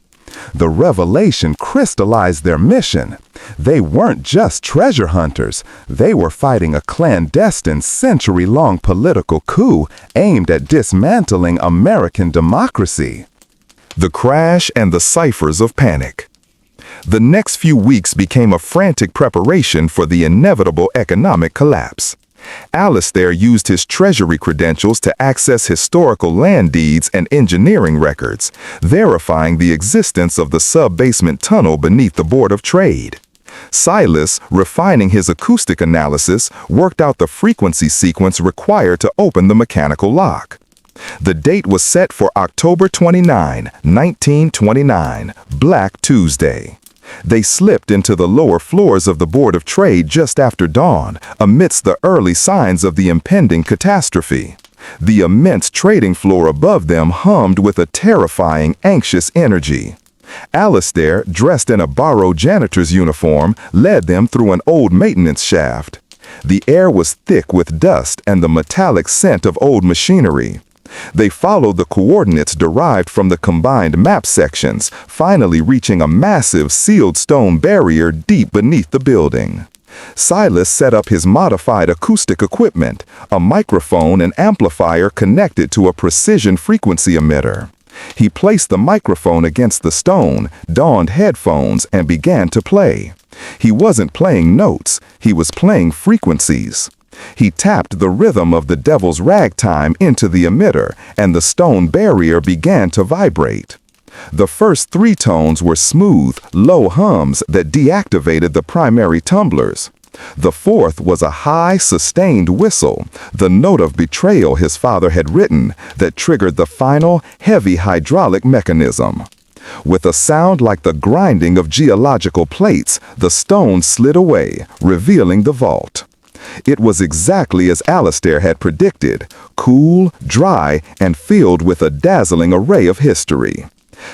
The revelation crystallized their mission. They weren't just treasure hunters. They were fighting a clandestine, century-long political coup aimed at dismantling American democracy. The crash and the ciphers of panic. The next few weeks became a frantic preparation for the inevitable economic collapse. Alistair used his treasury credentials to access historical land deeds and engineering records, verifying the existence of the sub-basement tunnel beneath the Board of Trade. Silas, refining his acoustic analysis, worked out the frequency sequence required to open the mechanical lock. The date was set for October 29, 1929, Black Tuesday. They slipped into the lower floors of the Board of Trade just after dawn, amidst the early signs of the impending catastrophe. The immense trading floor above them hummed with a terrifying, anxious energy. Alistair, dressed in a borrowed janitor's uniform, led them through an old maintenance shaft. The air was thick with dust and the metallic scent of old machinery. They followed the coordinates derived from the combined map sections, finally reaching a massive sealed stone barrier deep beneath the building. Silas set up his modified acoustic equipment, a microphone and amplifier connected to a precision frequency emitter. He placed the microphone against the stone, donned headphones, and began to play. He wasn't playing notes, he was playing frequencies. He tapped the rhythm of the devil's ragtime into the emitter, and the stone barrier began to vibrate. The first 3 tones were smooth, low hums that deactivated the primary tumblers. The 4th was a high, sustained whistle, the note of betrayal his father had written, that triggered the final, heavy hydraulic mechanism. With a sound like the grinding of geological plates, the stone slid away, revealing the vault. It was exactly as Alistair had predicted, cool, dry, and filled with a dazzling array of history.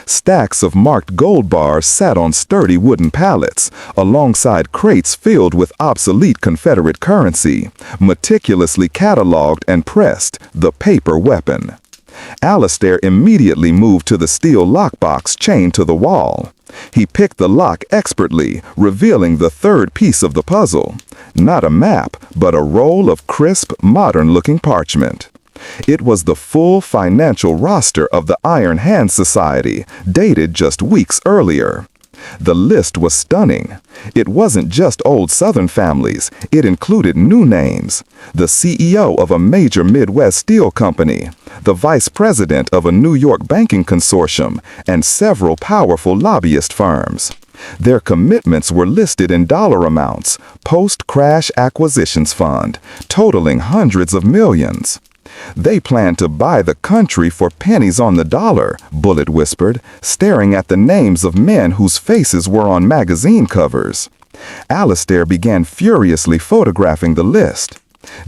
Stacks of marked gold bars sat on sturdy wooden pallets, alongside crates filled with obsolete Confederate currency, meticulously cataloged and pressed, the paper weapon. Alistair immediately moved to the steel lockbox chained to the wall. He picked the lock expertly, revealing the 3rd piece of the puzzle. Not a map, but a roll of crisp, modern-looking parchment. It was the full financial roster of the Iron Hand Society, dated just weeks earlier. The list was stunning. It wasn't just old Southern families, it included new names. The CEO of a major Midwest steel company, the vice president of a New York banking consortium, and several powerful lobbyist firms. Their commitments were listed in dollar amounts, post-crash acquisitions fund, totaling hundreds of millions. "They plan to buy the country for pennies on the dollar," Bullet whispered, staring at the names of men whose faces were on magazine covers. Alistair began furiously photographing the list.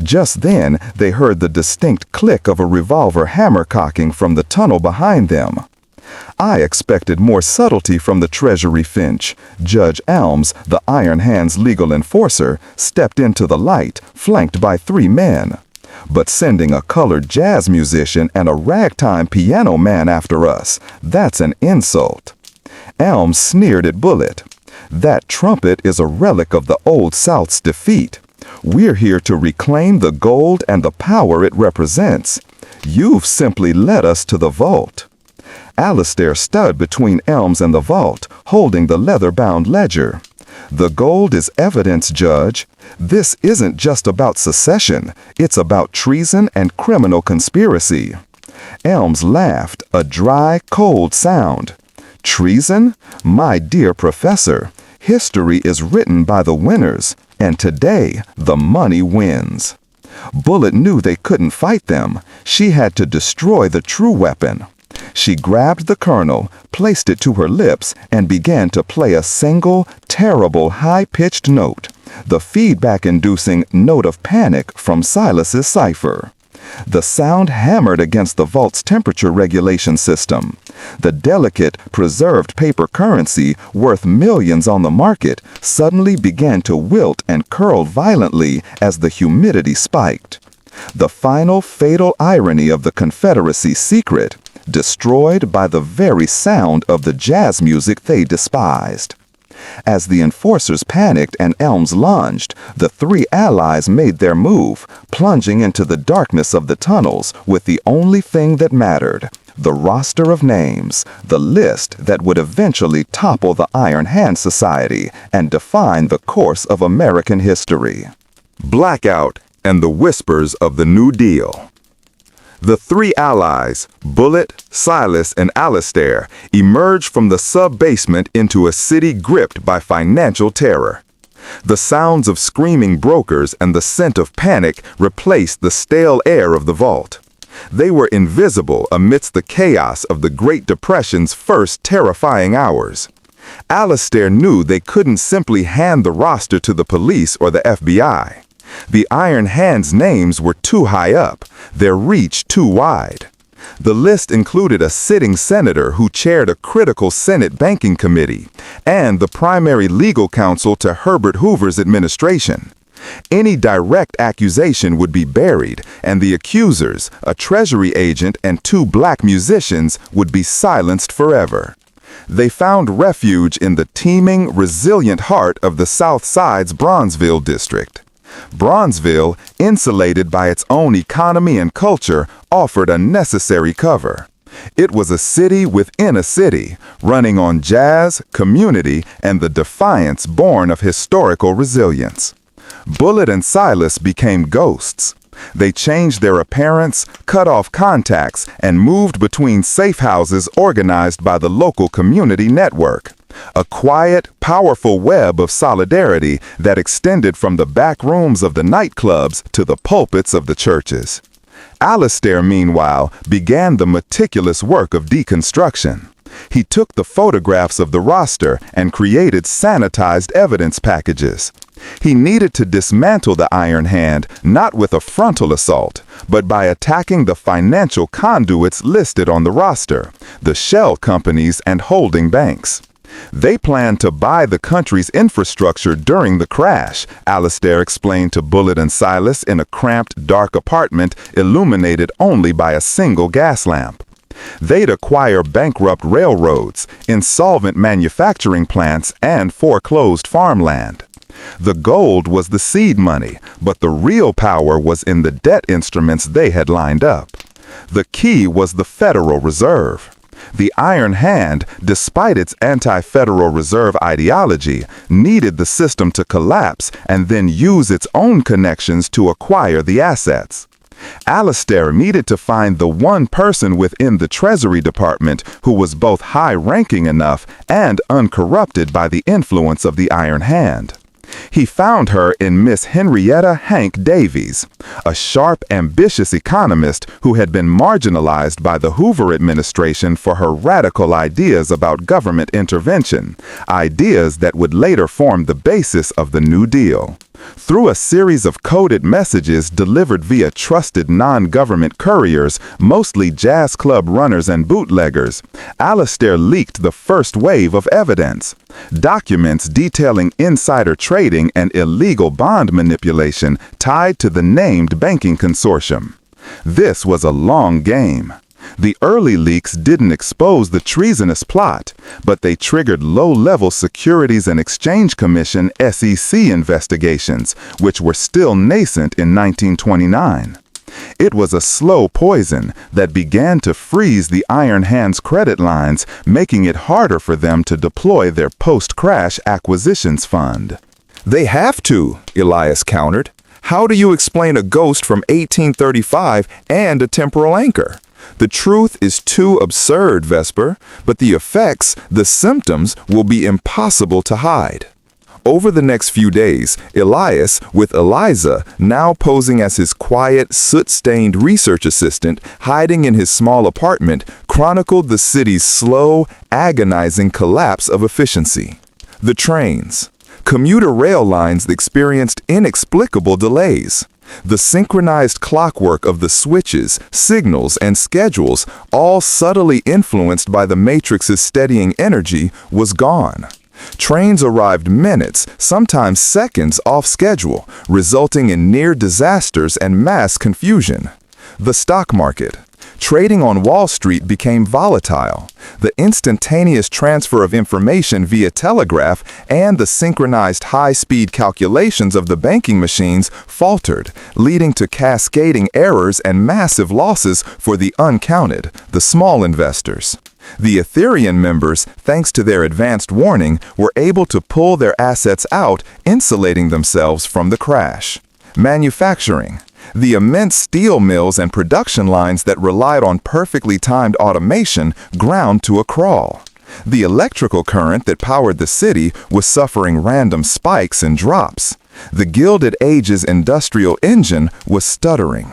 Just then, they heard the distinct click of a revolver hammer cocking from the tunnel behind them. I expected more subtlety from the Treasury Finch. Judge Elms, the Iron Hand's legal enforcer, stepped into the light, flanked by 3 men. But sending a colored jazz musician and a ragtime piano man after us, that's an insult. Elms sneered at Bullet. "That trumpet is a relic of the Old South's defeat. We're here to reclaim the gold and the power it represents. You've simply led us to the vault." Alistair stood between Elms and the vault, holding the leather-bound ledger. "The gold is evidence, Judge. This isn't just about secession. It's about treason and criminal conspiracy." Elms laughed, a dry, cold sound. Treason? My dear professor, history is written by the winners, and today the money wins. Bullet knew they couldn't fight them. She had to destroy the true weapon. She grabbed the kernel, placed it to her lips, and began to play a single, terrible, high-pitched note, the feedback-inducing note of panic from Silas's cipher. The sound hammered against the vault's temperature regulation system. The delicate, preserved paper currency, worth millions on the market, suddenly began to wilt and curl violently as the humidity spiked. The final fatal irony of the Confederacy's secret, destroyed by the very sound of the jazz music they despised. As the enforcers panicked and Elms lunged, the three allies made their move, plunging into the darkness of the tunnels with the only thing that mattered, the roster of names, the list that would eventually topple the Iron Hand Society and define the course of American history. Blackout and the whispers of the New Deal. The three allies, Bullet, Silas, and Alistair, emerged from the sub-basement into a city gripped by financial terror. The sounds of screaming brokers and the scent of panic replaced the stale air of the vault. They were invisible amidst the chaos of the Great Depression's first terrifying hours. Alistair knew they couldn't simply hand the roster to the police or the FBI. The Iron Hand's names were too high up, their reach too wide. The list included a sitting senator who chaired a critical Senate banking committee and the primary legal counsel to Herbert Hoover's administration. Any direct accusation would be buried, and the accusers, a Treasury agent and two black musicians, would be silenced forever. They found refuge in the teeming, resilient heart of the South Side's Bronzeville district. Bronzeville, insulated by its own economy and culture, offered a necessary cover. It was a city within a city, running on jazz, community, and the defiance born of historical resilience. Bullet and Silas became ghosts. They changed their appearance, cut off contacts, and moved between safe houses organized by the local community network. A quiet, powerful web of solidarity that extended from the back rooms of the nightclubs to the pulpits of the churches. Alistair, meanwhile, began the meticulous work of deconstruction. He took the photographs of the roster and created sanitized evidence packages. He needed to dismantle the Iron Hand not with a frontal assault, but by attacking the financial conduits listed on the roster, the shell companies and holding banks. They planned to buy the country's infrastructure during the crash, Alistair explained to Bullet and Silas in a cramped, dark apartment illuminated only by a single gas lamp. They'd acquire bankrupt railroads, insolvent manufacturing plants, and foreclosed farmland. The gold was the seed money, but the real power was in the debt instruments they had lined up. The key was the Federal Reserve. The Iron Hand, despite its anti-Federal Reserve ideology, needed the system to collapse and then use its own connections to acquire the assets. Alistair needed to find the one person within the Treasury Department who was both high-ranking enough and uncorrupted by the influence of the Iron Hand. He found her in Miss Henrietta Hank Davies, a sharp, ambitious economist who had been marginalized by the Hoover administration for her radical ideas about government intervention, ideas that would later form the basis of the New Deal. Through a series of coded messages delivered via trusted non-government couriers, mostly jazz club runners and bootleggers, Alistair leaked the first wave of evidence. Documents detailing insider trading and illegal bond manipulation tied to the named banking consortium. This was a long game. The early leaks didn't expose the treasonous plot, but they triggered low-level Securities and Exchange Commission (SEC) investigations, which were still nascent in 1929. It was a slow poison that began to freeze the Iron Hand's credit lines, making it harder for them to deploy their post-crash acquisitions fund. "They have to," Elias countered. "How do you explain a ghost from 1835 and a temporal anchor? The truth is too absurd, Vesper, but the effects, the symptoms, will be impossible to hide. Over the next few days, Elias, with Eliza, now posing as his quiet, soot-stained research assistant, hiding in his small apartment, chronicled the city's slow, agonizing collapse of efficiency. The trains. Commuter rail lines experienced inexplicable delays. The synchronized clockwork of the switches, signals, and schedules, all subtly influenced by the matrix's steadying energy, was gone. Trains arrived minutes, sometimes seconds off schedule, resulting in near disasters and mass confusion. The stock market. Trading on Wall Street became volatile. The instantaneous transfer of information via telegraph and the synchronized high-speed calculations of the banking machines faltered, leading to cascading errors and massive losses for the uncounted, the small investors. The Ethereum members, thanks to their advanced warning, were able to pull their assets out, insulating themselves from the crash. Manufacturing. The immense steel mills and production lines that relied on perfectly timed automation ground to a crawl. The electrical current that powered the city was suffering random spikes and drops. The Gilded Age's industrial engine was stuttering.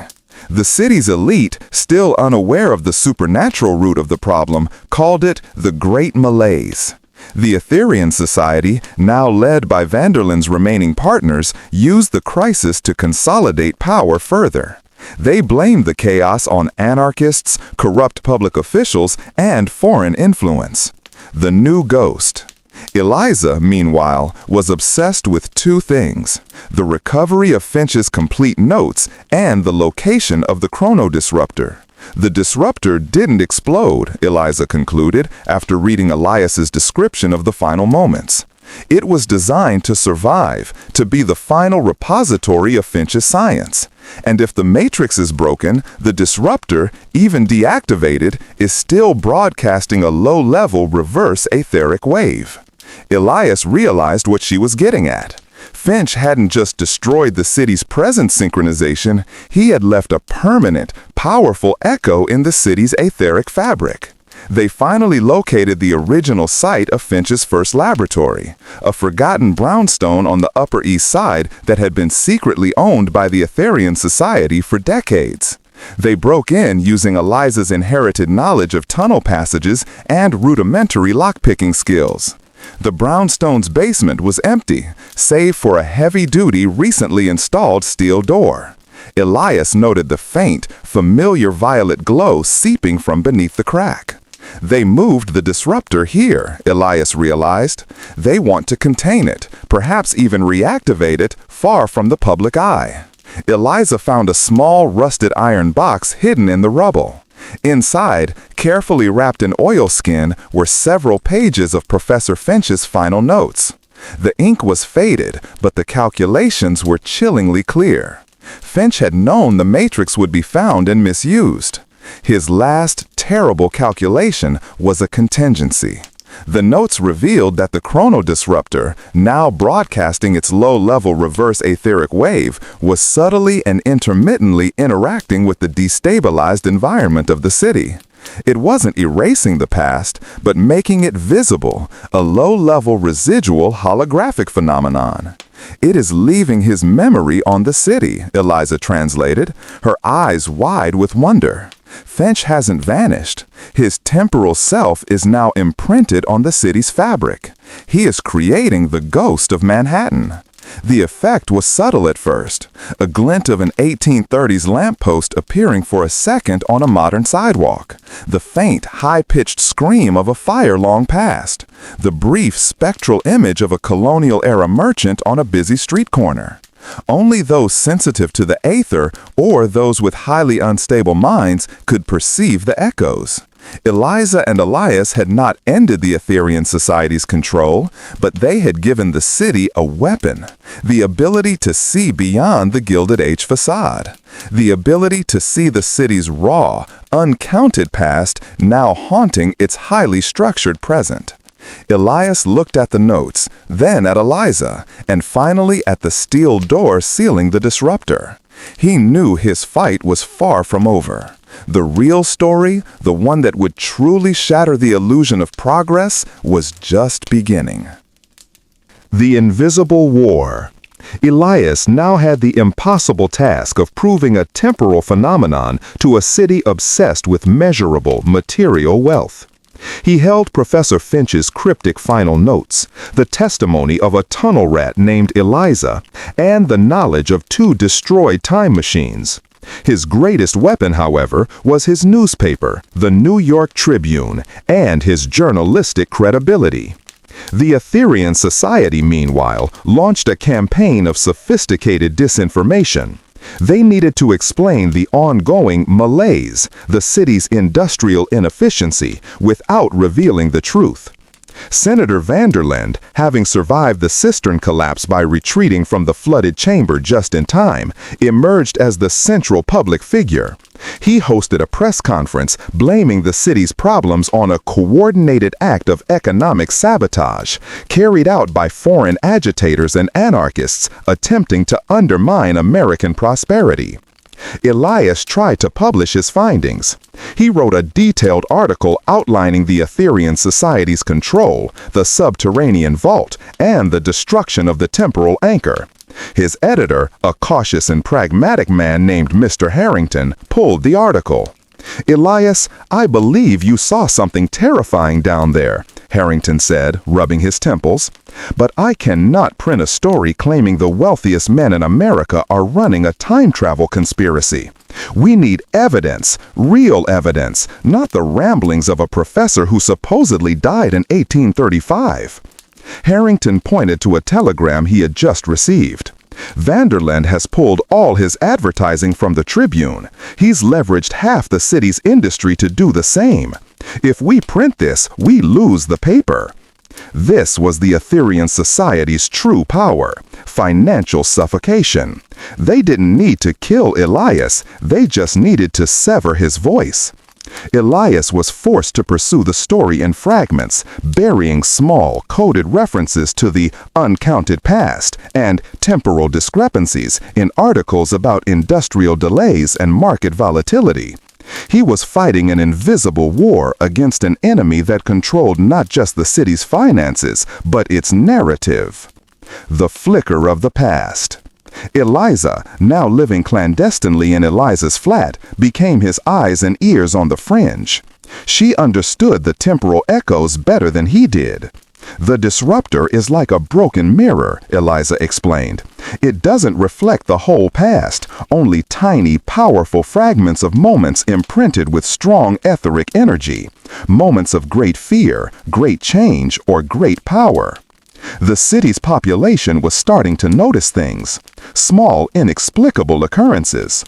The city's elite, still unaware of the supernatural root of the problem, called it the Great Malaise. The Ethereum Society, now led by Vanderlin's remaining partners, used the crisis to consolidate power further. They blamed the chaos on anarchists, corrupt public officials, and foreign influence. The new ghost. Eliza, meanwhile, was obsessed with two things: the recovery of Finch's complete notes and the location of the chrono disruptor. The disruptor didn't explode, Eliza concluded after reading Elias's description of the final moments. It was designed to survive, to be the final repository of Finch's science. And if the matrix is broken, the disruptor, even deactivated, is still broadcasting a low-level reverse etheric wave. Elias realized what she was getting at. Finch hadn't just destroyed the city's present synchronization, he had left a permanent, powerful echo in the city's etheric fabric. They finally located the original site of Finch's first laboratory, a forgotten brownstone on the Upper East Side that had been secretly owned by the Ethereum Society for decades. They broke in using Eliza's inherited knowledge of tunnel passages and rudimentary lockpicking skills. The brownstone's basement was empty, save for a heavy-duty, recently installed steel door. Elias noted the faint, familiar violet glow seeping from beneath the crack. They moved the disruptor here, Elias realized. They want to contain it, perhaps even reactivate it, far from the public eye. Eliza found a small, rusted iron box hidden in the rubble. Inside, carefully wrapped in oilskin, were several pages of Professor Finch's final notes. The ink was faded, but the calculations were chillingly clear. Finch had known the matrix would be found and misused. His last, terrible calculation was a contingency. The notes revealed that the chrono disruptor, now broadcasting its low-level reverse etheric wave, was subtly and intermittently interacting with the destabilized environment of the city. It wasn't erasing the past, but making it visible, a low-level residual holographic phenomenon. It is leaving his memory on the city, Eliza translated, her eyes wide with wonder. Finch hasn't vanished. His temporal self is now imprinted on the city's fabric. He is creating the ghost of Manhattan. The effect was subtle at first, a glint of an 1830s lamppost appearing for a second on a modern sidewalk, the faint, high-pitched scream of a fire long past, the brief spectral image of a colonial-era merchant on a busy street corner. Only those sensitive to the aether or those with highly unstable minds could perceive the echoes. Eliza and Elias had not ended the Ethereum Society's control, but they had given the city a weapon, the ability to see beyond the Gilded Age facade, the ability to see the city's raw, uncounted past now haunting its highly structured present. Elias looked at the notes, then at Eliza, and finally at the steel door sealing the disruptor. He knew his fight was far from over. The real story, the one that would truly shatter the illusion of progress, was just beginning. The Invisible War. Elias now had the impossible task of proving a temporal phenomenon to a city obsessed with measurable material wealth. He held Professor Finch's cryptic final notes, the testimony of a tunnel rat named Eliza, and the knowledge of 2 destroyed time machines. His greatest weapon, however, was his newspaper, the New York Tribune, and his journalistic credibility. The Etherean Society, meanwhile, launched a campaign of sophisticated disinformation. They needed to explain the ongoing malaise, the city's industrial inefficiency, without revealing the truth. Senator Vanderland, having survived the cistern collapse by retreating from the flooded chamber just in time, emerged as the central public figure. He hosted a press conference blaming the city's problems on a coordinated act of economic sabotage, carried out by foreign agitators and anarchists attempting to undermine American prosperity. Elias tried to publish his findings. He wrote a detailed article outlining the Etherean Society's control, the subterranean vault, and the destruction of the temporal anchor. His editor, a cautious and pragmatic man named Mr. Harrington, pulled the article. "Elias, I believe you saw something terrifying down there," Harrington said, rubbing his temples. "But I cannot print a story claiming the wealthiest men in America are running a time travel conspiracy. We need evidence, real evidence, not the ramblings of a professor who supposedly died in 1835. Harrington pointed to a telegram he had just received. "Vanderland has pulled all his advertising from the Tribune. He's leveraged half the city's industry to do the same. If we print this, we lose the paper." This was the Etherean Society's true power, financial suffocation. They didn't need to kill Elias, they just needed to sever his voice. Elias was forced to pursue the story in fragments, burying small, coded references to the uncounted past and temporal discrepancies in articles about industrial delays and market volatility. He was fighting an invisible war against an enemy that controlled not just the city's finances, but its narrative. The flicker of the past. Eliza, now living clandestinely in Eliza's flat, became his eyes and ears on the fringe. She understood the temporal echoes better than he did. "The disruptor is like a broken mirror," Eliza explained. "It doesn't reflect the whole past, only tiny, powerful fragments of moments imprinted with strong etheric energy. Moments of great fear, great change, or great power." The city's population was starting to notice things. Small, inexplicable occurrences.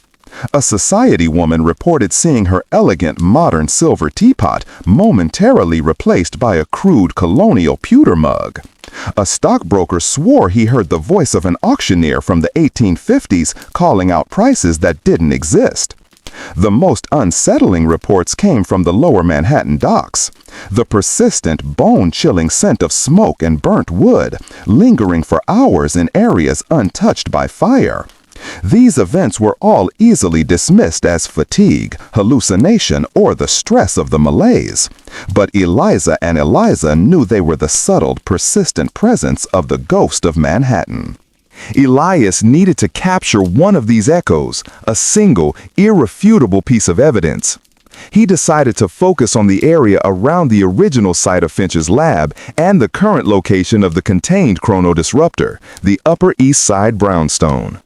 A society woman reported seeing her elegant modern silver teapot momentarily replaced by a crude colonial pewter mug. A stockbroker swore he heard the voice of an auctioneer from the 1850s calling out prices that didn't exist. The most unsettling reports came from the lower Manhattan docks. The persistent, bone-chilling scent of smoke and burnt wood, lingering for hours in areas untouched by fire. These events were all easily dismissed as fatigue, hallucination, or the stress of the malaise. But Eliza and Eliza knew they were the subtle, persistent presence of the ghost of Manhattan. Elias needed to capture one of these echoes, a single, irrefutable piece of evidence. He decided to focus on the area around the original site of Finch's lab and the current location of the contained chronodisruptor, the Upper East Side brownstone.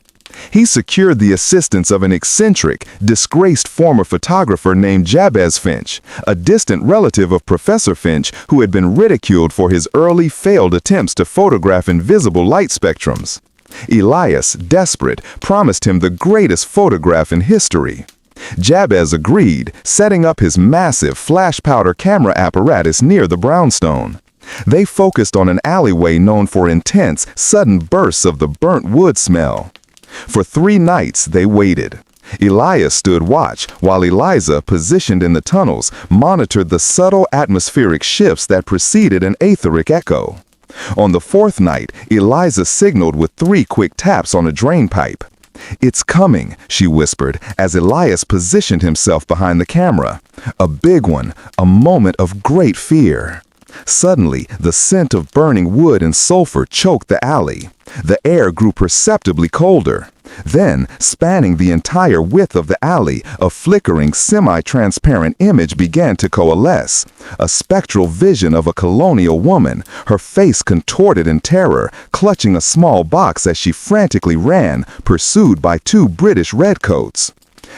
He secured the assistance of an eccentric, disgraced former photographer named Jabez Finch, a distant relative of Professor Finch who had been ridiculed for his early failed attempts to photograph invisible light spectrums. Elias, desperate, promised him the greatest photograph in history. Jabez agreed, setting up his massive flash powder camera apparatus near the brownstone. They focused on an alleyway known for intense, sudden bursts of the burnt wood smell. For 3 nights they waited. Elias stood watch, while Eliza, positioned in the tunnels, monitored the subtle atmospheric shifts that preceded an etheric echo. On the 4th night, Eliza signaled with 3 quick taps on a drain pipe. "It's coming," she whispered as Elias positioned himself behind the camera. A big one, a moment of great fear. Suddenly, the scent of burning wood and sulfur choked the alley. The air grew perceptibly colder. Then, spanning the entire width of the alley, a flickering, semi-transparent image began to coalesce. A spectral vision of a colonial woman, her face contorted in terror, clutching a small box as she frantically ran, pursued by two British redcoats.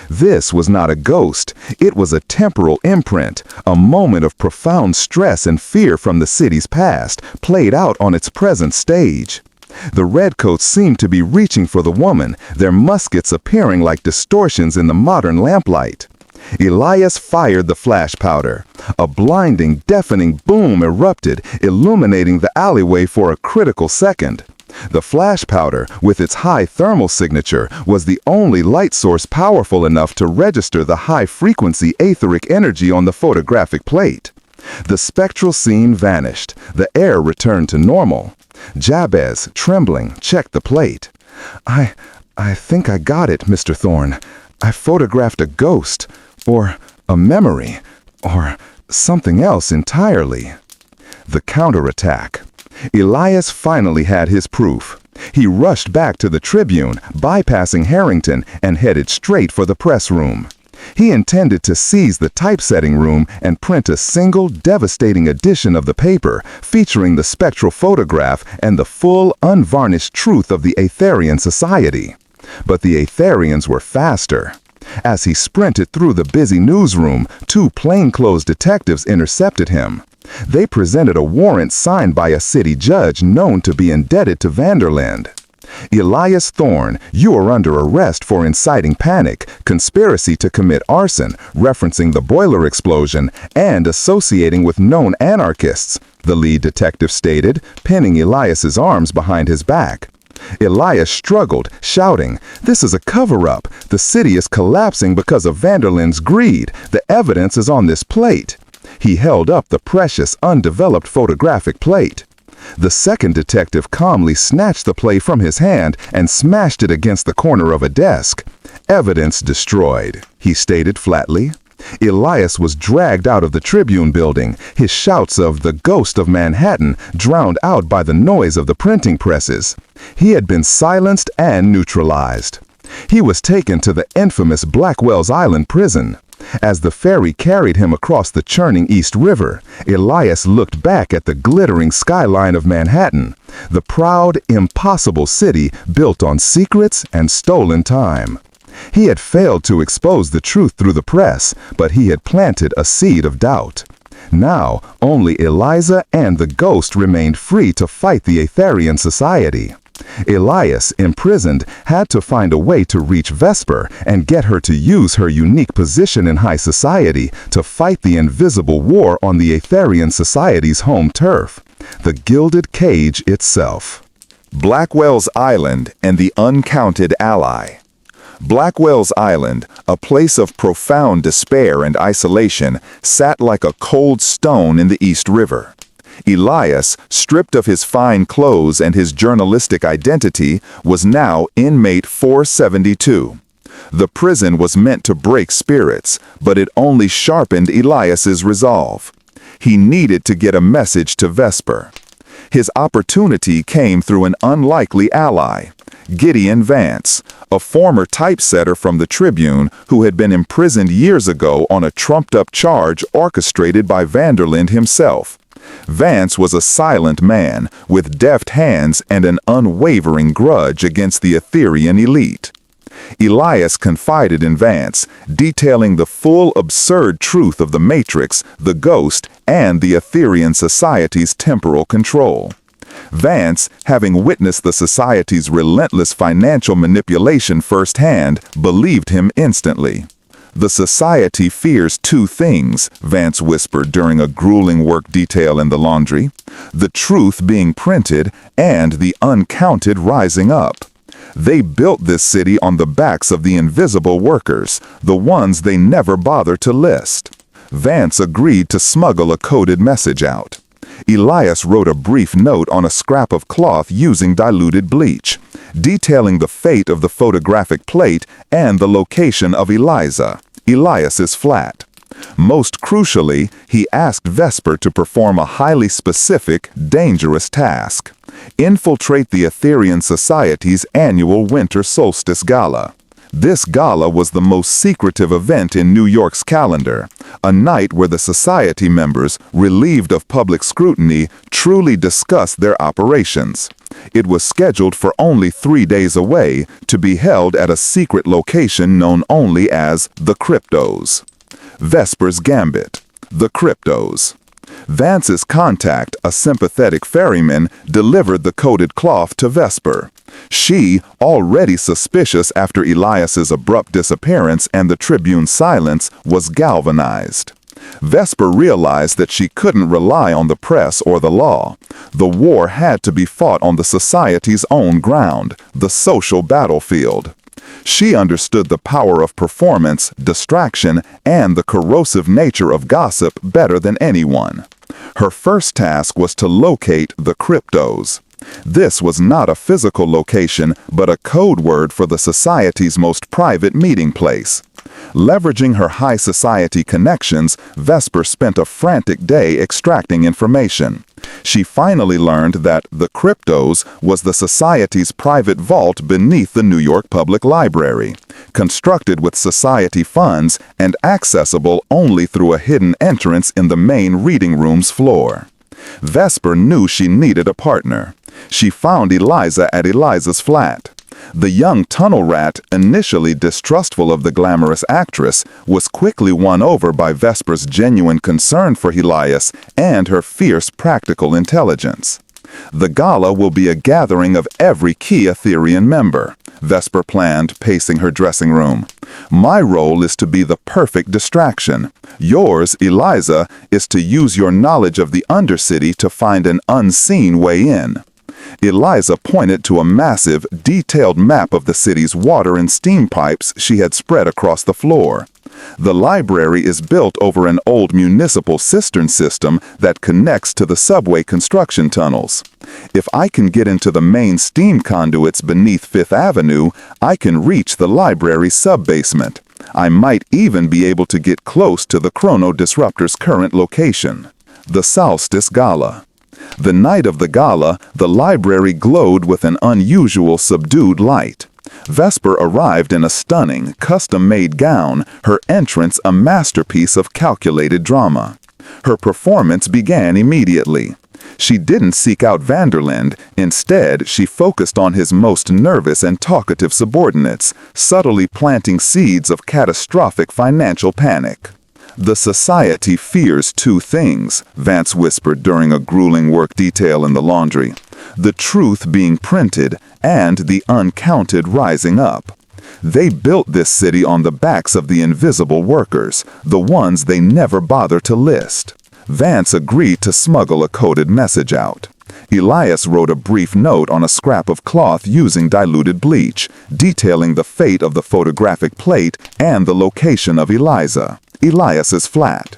This was not a ghost. It was a temporal imprint, a moment of profound stress and fear from the city's past, played out on its present stage. The redcoats seemed to be reaching for the woman, their muskets appearing like distortions in the modern lamplight. Elias fired the flash powder. A blinding, deafening boom erupted, illuminating the alleyway for a critical second. The flash powder, with its high thermal signature, was the only light source powerful enough to register the high-frequency etheric energy on the photographic plate. The spectral scene vanished. The air returned to normal. Jabez, trembling, checked the plate. I think I got it, Mr. Thorne. I photographed a ghost, or a memory, or something else entirely." The counterattack. Elias finally had his proof. He rushed back to the Tribune, bypassing Harrington, and headed straight for the press room. He intended to seize the typesetting room and print a single, devastating edition of the paper, featuring the spectral photograph and the full, unvarnished truth of the Aetherian Society. But the Aetherians were faster. As he sprinted through the busy newsroom, two plainclothes detectives intercepted him. They presented a warrant signed by a city judge known to be indebted to Vanderland. "Elias Thorne, you are under arrest for inciting panic, conspiracy to commit arson, referencing the boiler explosion, and associating with known anarchists," the lead detective stated, pinning Elias's arms behind his back. Elias struggled, shouting, "This is a cover-up. The city is collapsing because of Vanderland's greed. The evidence is on this plate." He held up the precious, undeveloped photographic plate. The second detective calmly snatched the plate from his hand and smashed it against the corner of a desk. "Evidence destroyed," he stated flatly. Elias was dragged out of the Tribune building, his shouts of "the ghost of Manhattan" drowned out by the noise of the printing presses. He had been silenced and neutralized. He was taken to the infamous Blackwell's Island prison. As the ferry carried him across the churning East River, Elias looked back at the glittering skyline of Manhattan, the proud, impossible city built on secrets and stolen time. He had failed to expose the truth through the press, but he had planted a seed of doubt. Now, only Eliza and the ghost remained free to fight the Aetherian Society. Elias, imprisoned, had to find a way to reach Vesper and get her to use her unique position in high society to fight the invisible war on the Aetherian Society's home turf, the Gilded Cage itself. Blackwell's Island and the Uncounted Ally. Blackwell's Island, a place of profound despair and isolation, sat like a cold stone in the East River. Elias, stripped of his fine clothes and his journalistic identity, was now inmate 472. The prison was meant to break spirits, but it only sharpened Elias's resolve. He needed to get a message to Vesper. His opportunity came through an unlikely ally, Gideon Vance, a former typesetter from the Tribune who had been imprisoned years ago on a trumped-up charge orchestrated by Vanderland himself. Vance was a silent man with deft hands and an unwavering grudge against the Aetherian elite. Elias confided in Vance, detailing the full absurd truth of the Matrix, the Ghost, and the Aetherian Society's temporal control. Vance, having witnessed the Society's relentless financial manipulation firsthand, believed him instantly. "The Society fears two things," Vance whispered during a grueling work detail in the laundry. "The truth being printed and the uncounted rising up. They built this city on the backs of the invisible workers, the ones they never bother to list." Vance agreed to smuggle a coded message out. Elias wrote a brief note on a scrap of cloth using diluted bleach. detailing the fate of the photographic plate and the location of Elias's flat. Most crucially, he asked Vesper to perform a highly specific, dangerous task: infiltrate the Etherean Society's annual Winter Solstice Gala. This gala was the most secretive event in New York's calendar, a night where the society members, relieved of public scrutiny, truly discussed their operations. It was scheduled for only 3 days away, to be held at a secret location known only as the Cryptos. Vesper's Gambit. The Cryptos. Vance's contact, a sympathetic ferryman, delivered the coded cloth to Vesper. She, already suspicious after Elias's abrupt disappearance and the Tribune's silence, was galvanized. Vesper realized that she couldn't rely on the press or the law. The war had to be fought on the society's own ground, the social battlefield. She understood the power of performance, distraction, and the corrosive nature of gossip better than anyone. Her first task was to locate the Cryptos. This was not a physical location, but a code word for the society's most private meeting place. Leveraging her high society connections, Vesper spent a frantic day extracting information. She finally learned that the Cryptos was the society's private vault beneath the New York Public Library, constructed with society funds and accessible only through a hidden entrance in the main reading room's floor. Vesper knew she needed a partner. She found Eliza at Eliza's flat. The young tunnel rat, initially distrustful of the glamorous actress, was quickly won over by Vesper's genuine concern for Elias and her fierce practical intelligence. The gala will be a gathering of every key Etherean member, Vesper planned, pacing her dressing room. My role is to be the perfect distraction. Yours, Eliza, is to use your knowledge of the Undercity to find an unseen way in. Eliza pointed to a massive, detailed map of the city's water and steam pipes she had spread across the floor. The library is built over an old municipal cistern system that connects to the subway construction tunnels. If I can get into the main steam conduits beneath Fifth Avenue, I can reach the library's sub-basement. I might even be able to get close to the Chrono Disruptor's current location. The Solstice Gala. The night of the gala, the library glowed with an unusual subdued light. Vesper arrived in a stunning, custom-made gown, her entrance a masterpiece of calculated drama. Her performance began immediately. She didn't seek out Vanderland. Instead, she focused on his most nervous and talkative subordinates, subtly planting seeds of catastrophic financial panic. "The society fears two things," Vance whispered during a grueling work detail in the laundry. "The truth being printed and the uncounted rising up. They built this city on the backs of the invisible workers, the ones they never bother to list." Vance agreed to smuggle a coded message out. Elias wrote a brief note on a scrap of cloth using diluted bleach, detailing the fate of the photographic plate and the location of Elias's flat.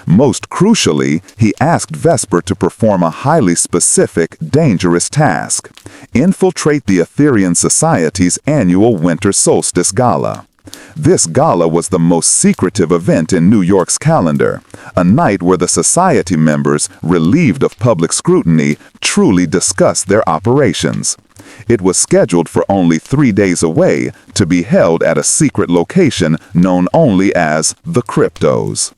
Most crucially, he asked Vesper to perform a highly specific, dangerous task: infiltrate the Etherean Society's annual Winter Solstice Gala. This gala was the most secretive event in New York's calendar, a night where the society members, relieved of public scrutiny, truly discussed their operations. It was scheduled for only 3 days away, to be held at a secret location known only as the Cryptos.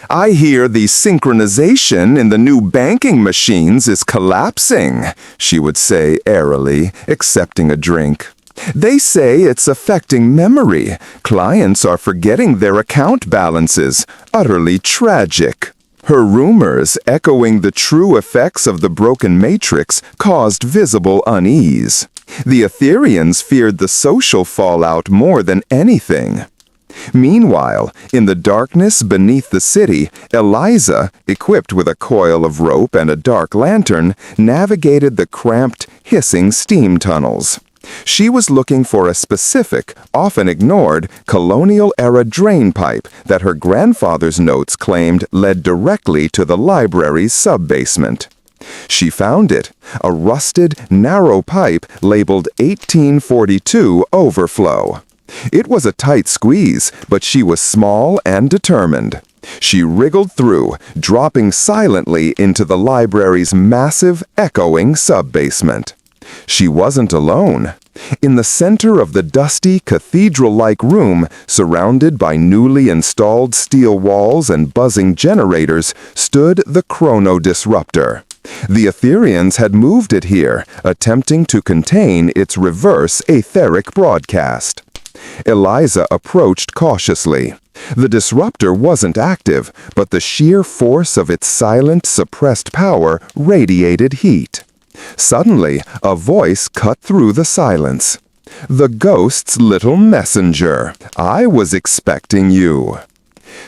"I hear the synchronization in the new banking machines is collapsing," she would say airily, accepting a drink. "They say it's affecting memory. Clients are forgetting their account balances. Utterly tragic." Her rumors, echoing the true effects of the broken matrix, caused visible unease. The Ethereans feared the social fallout more than anything. Meanwhile, in the darkness beneath the city, Eliza, equipped with a coil of rope and a dark lantern, navigated the cramped, hissing steam tunnels. She was looking for a specific, often ignored, colonial-era drain pipe that her grandfather's notes claimed led directly to the library's sub-basement. She found it, a rusted, narrow pipe labeled 1842 overflow. It was a tight squeeze, but she was small and determined. She wriggled through, dropping silently into the library's massive, echoing sub-basement. She wasn't alone. In the center of the dusty, cathedral-like room, surrounded by newly installed steel walls and buzzing generators, stood the chrono disruptor. The Etherians had moved it here, attempting to contain its reverse etheric broadcast. Eliza approached cautiously. The disruptor wasn't active, but the sheer force of its silent, suppressed power radiated heat. Suddenly, a voice cut through the silence. "The ghost's little messenger. I was expecting you."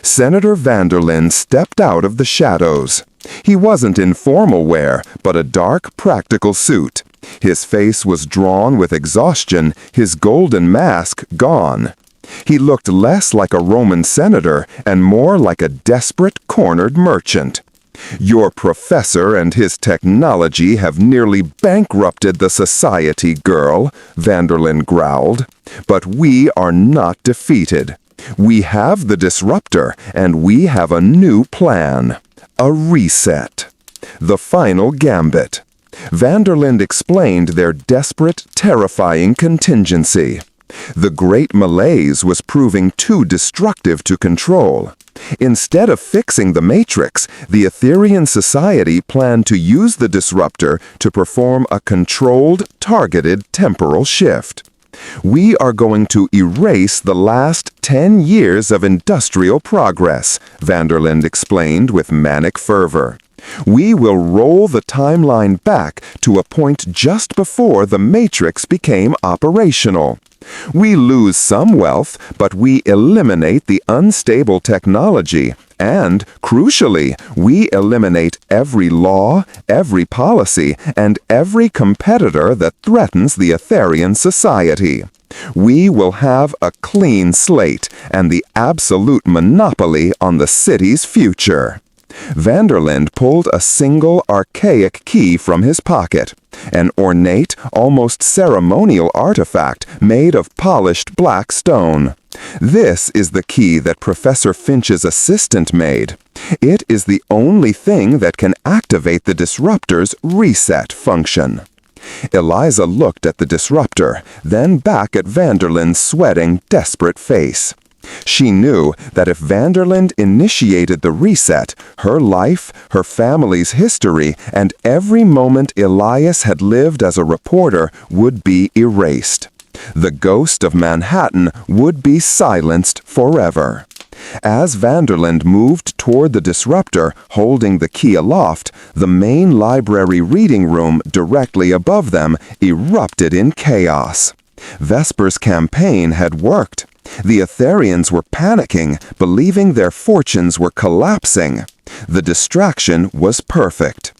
Senator Vanderlyn stepped out of the shadows. He wasn't in formal wear, but a dark, practical suit. His face was drawn with exhaustion, his golden mask gone. He looked less like a Roman senator and more like a desperate, cornered merchant. "Your professor and his technology have nearly bankrupted the society, girl," Vanderlyn growled. "But we are not defeated. We have the disruptor, and we have a new plan. A reset. The final gambit." Vanderlyn explained their desperate, terrifying contingency. The Great Malaise was proving too destructive to control. Instead of fixing the Matrix, the Etherian Society planned to use the disruptor to perform a controlled, targeted temporal shift. "We are going to erase the last 10 years of industrial progress," Vanderlyn explained with manic fervor. "We will roll the timeline back to a point just before the Matrix became operational. We lose some wealth, but we eliminate the unstable technology, and, crucially, we eliminate every law, every policy, and every competitor that threatens the Etherian Society. We will have a clean slate and the absolute monopoly on the city's future." Vanderlyn pulled a single archaic key from his pocket, an ornate, almost ceremonial artifact made of polished black stone. "This is the key that Professor Finch's assistant made. It is the only thing that can activate the disruptor's reset function." Eliza looked at the disruptor, then back at Vanderlyn's sweating, desperate face. She knew that if Vanderlyn initiated the reset, her life, her family's history, and every moment Elias had lived as a reporter would be erased. The ghost of Manhattan would be silenced forever. As Vanderlyn moved toward the disruptor, holding the key aloft, the main library reading room directly above them erupted in chaos. Vesper's campaign had worked. The Etherians were panicking, believing their fortunes were collapsing. The distraction was perfect.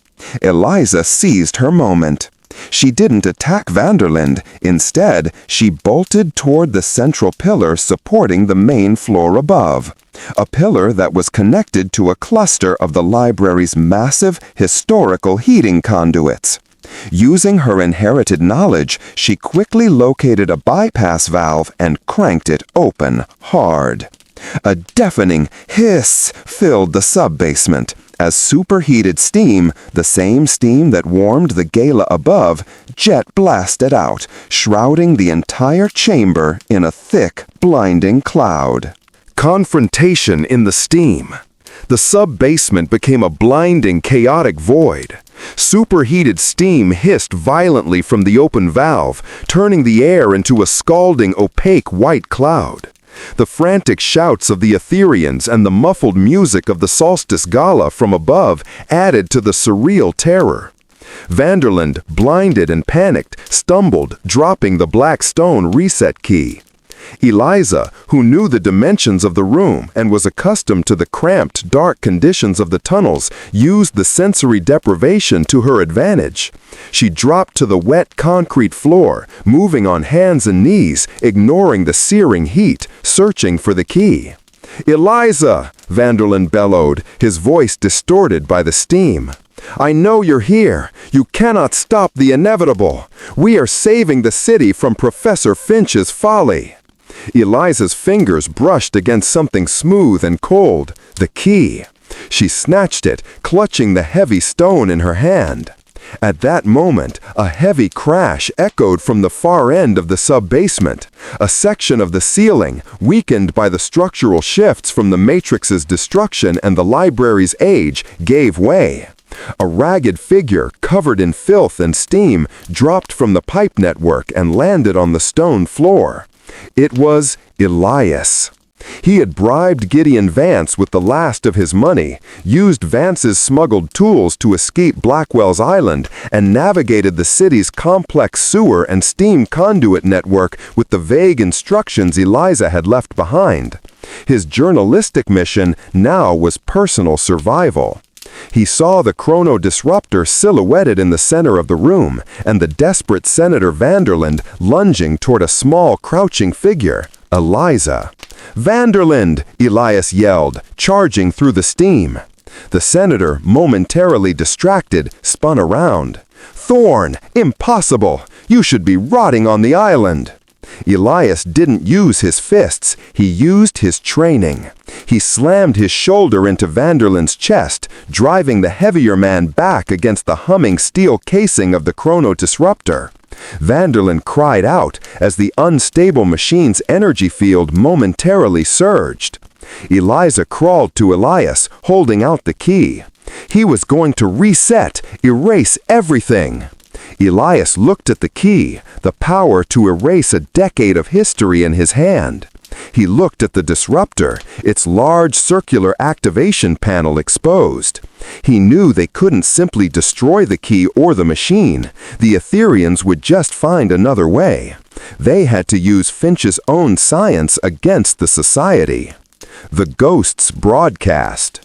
Eliza seized her moment. She didn't attack Vanderlyn. Instead, she bolted toward the central pillar supporting the main floor above, a pillar that was connected to a cluster of the library's massive, historical heating conduits. Using her inherited knowledge, she quickly located a bypass valve and cranked it open hard. A deafening hiss filled the sub-basement as superheated steam, the same steam that warmed the gala above, jet blasted out, shrouding the entire chamber in a thick, blinding cloud. Confrontation in the steam. The sub-basement became a blinding, chaotic void. Superheated steam hissed violently from the open valve, turning the air into a scalding, opaque white cloud. The frantic shouts of the Etherians and the muffled music of the Solstice Gala from above added to the surreal terror. Vanderlyn, blinded and panicked, stumbled, dropping the black stone reset key. Eliza, who knew the dimensions of the room and was accustomed to the cramped, dark conditions of the tunnels, used the sensory deprivation to her advantage. She dropped to the wet concrete floor, moving on hands and knees, ignoring the searing heat, searching for the key. "Eliza!" Vanderlyn bellowed, his voice distorted by the steam. I know you're here. You cannot stop the inevitable. We are saving the city from Professor Finch's folly." Eliza's fingers brushed against something smooth and cold, the key. She snatched it, clutching the heavy stone in her hand. At that moment, a heavy crash echoed from the far end of the sub-basement. A section of the ceiling, weakened by the structural shifts from the Matrix's destruction and the library's age, gave way. A ragged figure, covered in filth and steam, dropped from the pipe network and landed on the stone floor. It was Elias. He had bribed Gideon Vance with the last of his money, used Vance's smuggled tools to escape Blackwell's Island, and navigated the city's complex sewer and steam conduit network with the vague instructions Eliza had left behind. His journalistic mission now was personal survival. He saw the chrono disruptor silhouetted in the center of the room, and the desperate Senator Vanderland lunging toward a small, crouching figure, Eliza. "Vanderland!" Elias yelled, charging through the steam. The senator, momentarily distracted, spun around. "Thorn! Impossible! You should be rotting on the island!" Elias didn't use his fists, he used his training. He slammed his shoulder into Vanderland's chest, driving the heavier man back against the humming steel casing of the chrono disruptor. Vanderland cried out as the unstable machine's energy field momentarily surged. Eliza crawled to Elias, holding out the key. He was going to reset, erase everything. Elias looked at the key, the power to erase a decade of history in his hand. He looked at the disruptor, its large circular activation panel exposed. He knew they couldn't simply destroy the key or the machine. The Etherians would just find another way. They had to use Finch's own science against the society. The ghosts broadcast.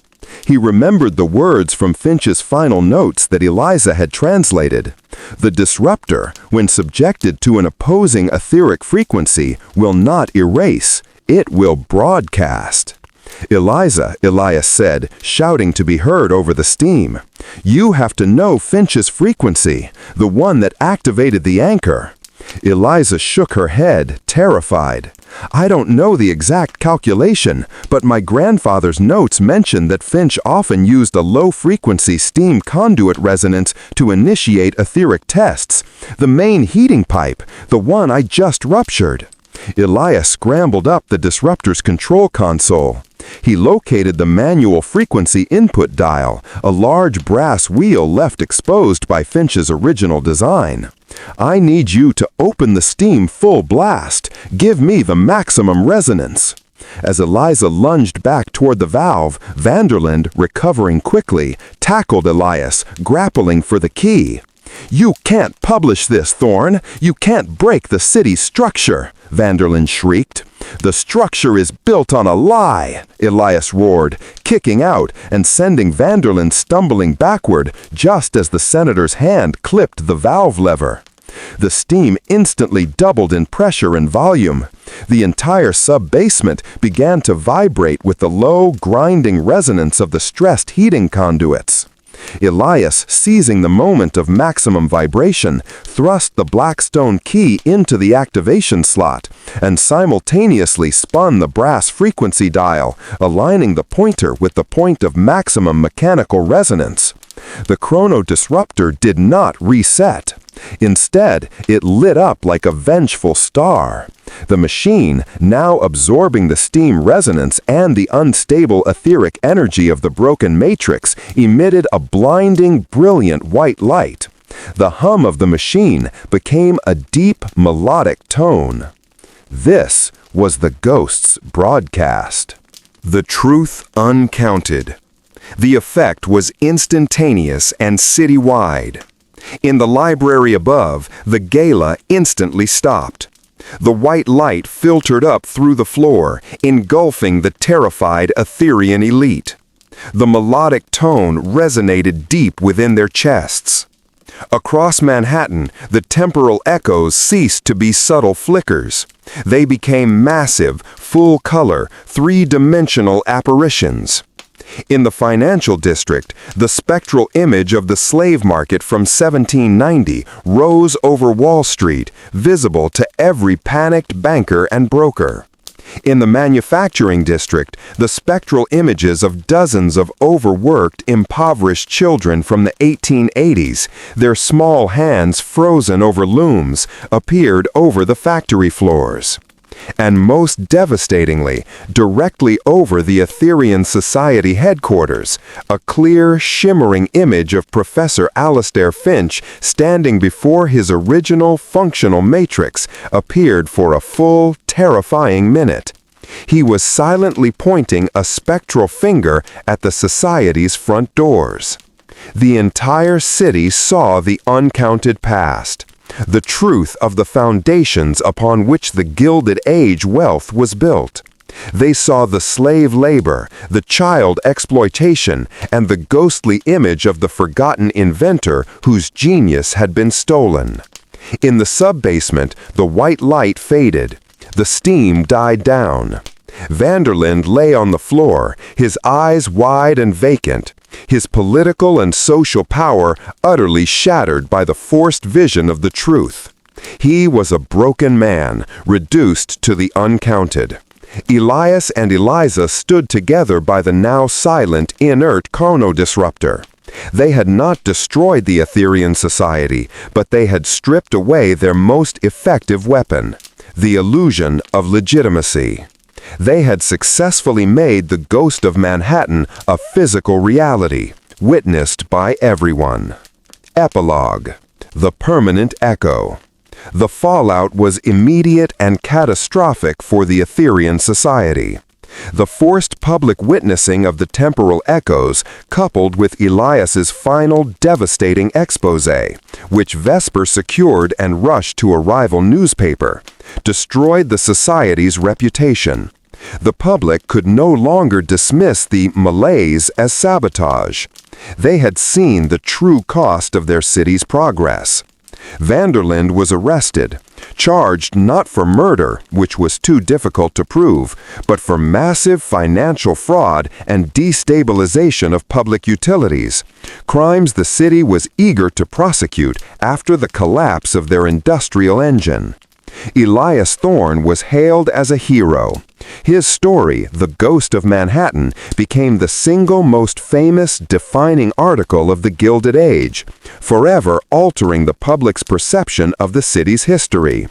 He remembered the words from Finch's final notes that Eliza had translated. The disruptor, when subjected to an opposing etheric frequency, will not erase, it will broadcast. "Eliza," Elias said, shouting to be heard over the steam. "You have to know Finch's frequency, the one that activated the anchor." Eliza shook her head, terrified. "I don't know the exact calculation, but my grandfather's notes mention that Finch often used a low-frequency steam conduit resonance to initiate etheric tests. The main heating pipe, the one I just ruptured." Elias scrambled up the disruptor's control console. He located the manual frequency input dial, a large brass wheel left exposed by Finch's original design. "I need you to open the steam full blast. Give me the maximum resonance." As Eliza lunged back toward the valve, Vanderland, recovering quickly, tackled Elias, grappling for the key. "You can't publish this, Thorn. You can't break the city's structure," Vanderland shrieked. "The structure is built on a lie," Elias roared, kicking out and sending Vanderland stumbling backward just as the senator's hand clipped the valve lever. The steam instantly doubled in pressure and volume. The entire sub-basement began to vibrate with the low, grinding resonance of the stressed heating conduits. Elias, seizing the moment of maximum vibration, thrust the black stone key into the activation slot and simultaneously spun the brass frequency dial, aligning the pointer with the point of maximum mechanical resonance. The chrono disruptor did not reset. Instead, it lit up like a vengeful star. The machine, now absorbing the steam resonance and the unstable etheric energy of the broken matrix, emitted a blinding, brilliant white light. The hum of the machine became a deep, melodic tone. This was the ghost's broadcast. The truth uncounted. The effect was instantaneous and citywide. In the library above, the gala instantly stopped. The white light filtered up through the floor, engulfing the terrified Etherian elite. The melodic tone resonated deep within their chests. Across Manhattan, the temporal echoes ceased to be subtle flickers. They became massive, full-color, three-dimensional apparitions. In the financial district, the spectral image of the slave market from 1790 rose over Wall Street, visible to every panicked banker and broker. In the manufacturing district, the spectral images of dozens of overworked, impoverished children from the 1880s, their small hands frozen over looms, appeared over the factory floors. And most devastatingly, directly over the Aetherian Society headquarters, a clear, shimmering image of Professor Alastair Finch standing before his original functional matrix appeared for a full, terrifying minute. He was silently pointing a spectral finger at the Society's front doors. The entire city saw the uncounted past, the truth of the foundations upon which the Gilded Age wealth was built. They saw the slave labor, the child exploitation, and the ghostly image of the forgotten inventor whose genius had been stolen. In the sub-basement, the white light faded. The steam died down. Vanderlyn lay on the floor, his eyes wide and vacant, his political and social power utterly shattered by the forced vision of the truth. He was a broken man, reduced to the uncounted. Elias and Eliza stood together by the now silent, inert chronodisruptor. They had not destroyed the Aetherian Society, but they had stripped away their most effective weapon, the illusion of legitimacy. They had successfully made the ghost of Manhattan a physical reality, witnessed by everyone. Epilogue: The Permanent Echo. The fallout was immediate and catastrophic for the Aetherian Society. The forced public witnessing of the temporal echoes, coupled with Elias's final devastating exposé, which Vesper secured and rushed to a rival newspaper, destroyed the Society's reputation. The public could no longer dismiss the malaise as sabotage. They had seen the true cost of their city's progress. Vanderlyn was arrested, charged not for murder, which was too difficult to prove, but for massive financial fraud and destabilization of public utilities, crimes the city was eager to prosecute after the collapse of their industrial engine. Elias Thorne was hailed as a hero. His story, The Ghost of Manhattan, became the single most famous, defining article of the Gilded Age, forever altering the public's perception of the city's history.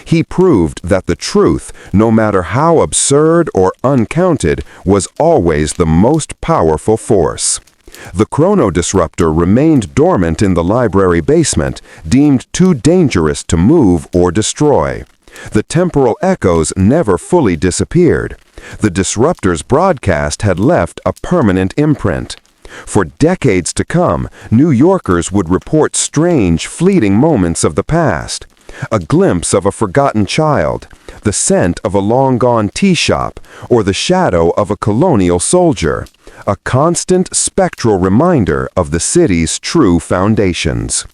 He proved that the truth, no matter how absurd or uncounted, was always the most powerful force. The chronodisruptor remained dormant in the library basement, deemed too dangerous to move or destroy. The temporal echoes never fully disappeared. The disruptor's broadcast had left a permanent imprint. For decades to come, New Yorkers would report strange, fleeting moments of the past. A glimpse of a forgotten child, the scent of a long-gone tea shop, or the shadow of a colonial soldier. A constant spectral reminder of the city's true foundations.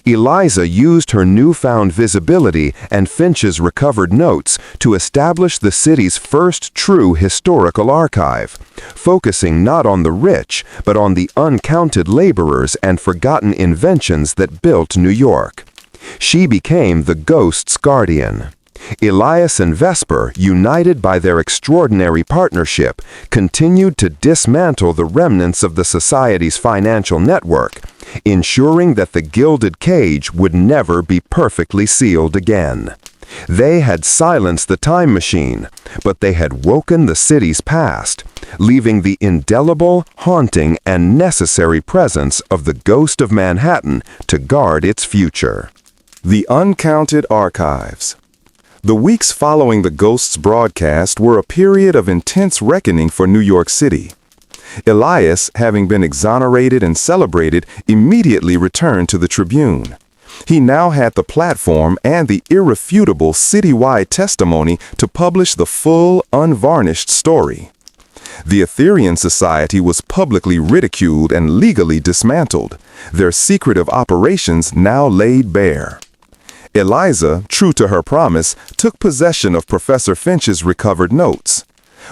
Eliza used her newfound visibility and Finch's recovered notes to establish the city's first true historical archive, focusing not on the rich, but on the uncounted laborers and forgotten inventions that built New York. She became the ghost's guardian. Elias and Vesper, united by their extraordinary partnership, continued to dismantle the remnants of the Society's financial network, ensuring that the Gilded Cage would never be perfectly sealed again. They had silenced the time machine, but they had woken the city's past, leaving the indelible, haunting, and necessary presence of the ghost of Manhattan to guard its future.
The Uncounted Archives. The weeks following the Ghost's broadcast were a period of intense reckoning for New York City. Elias, having been exonerated and celebrated, immediately returned to the Tribune. He now had the platform and the irrefutable citywide testimony to publish the full, unvarnished story. The Aetherian Society was publicly ridiculed and legally dismantled, their secretive operations now laid bare. Eliza, true to her promise, took possession of Professor Finch's recovered notes.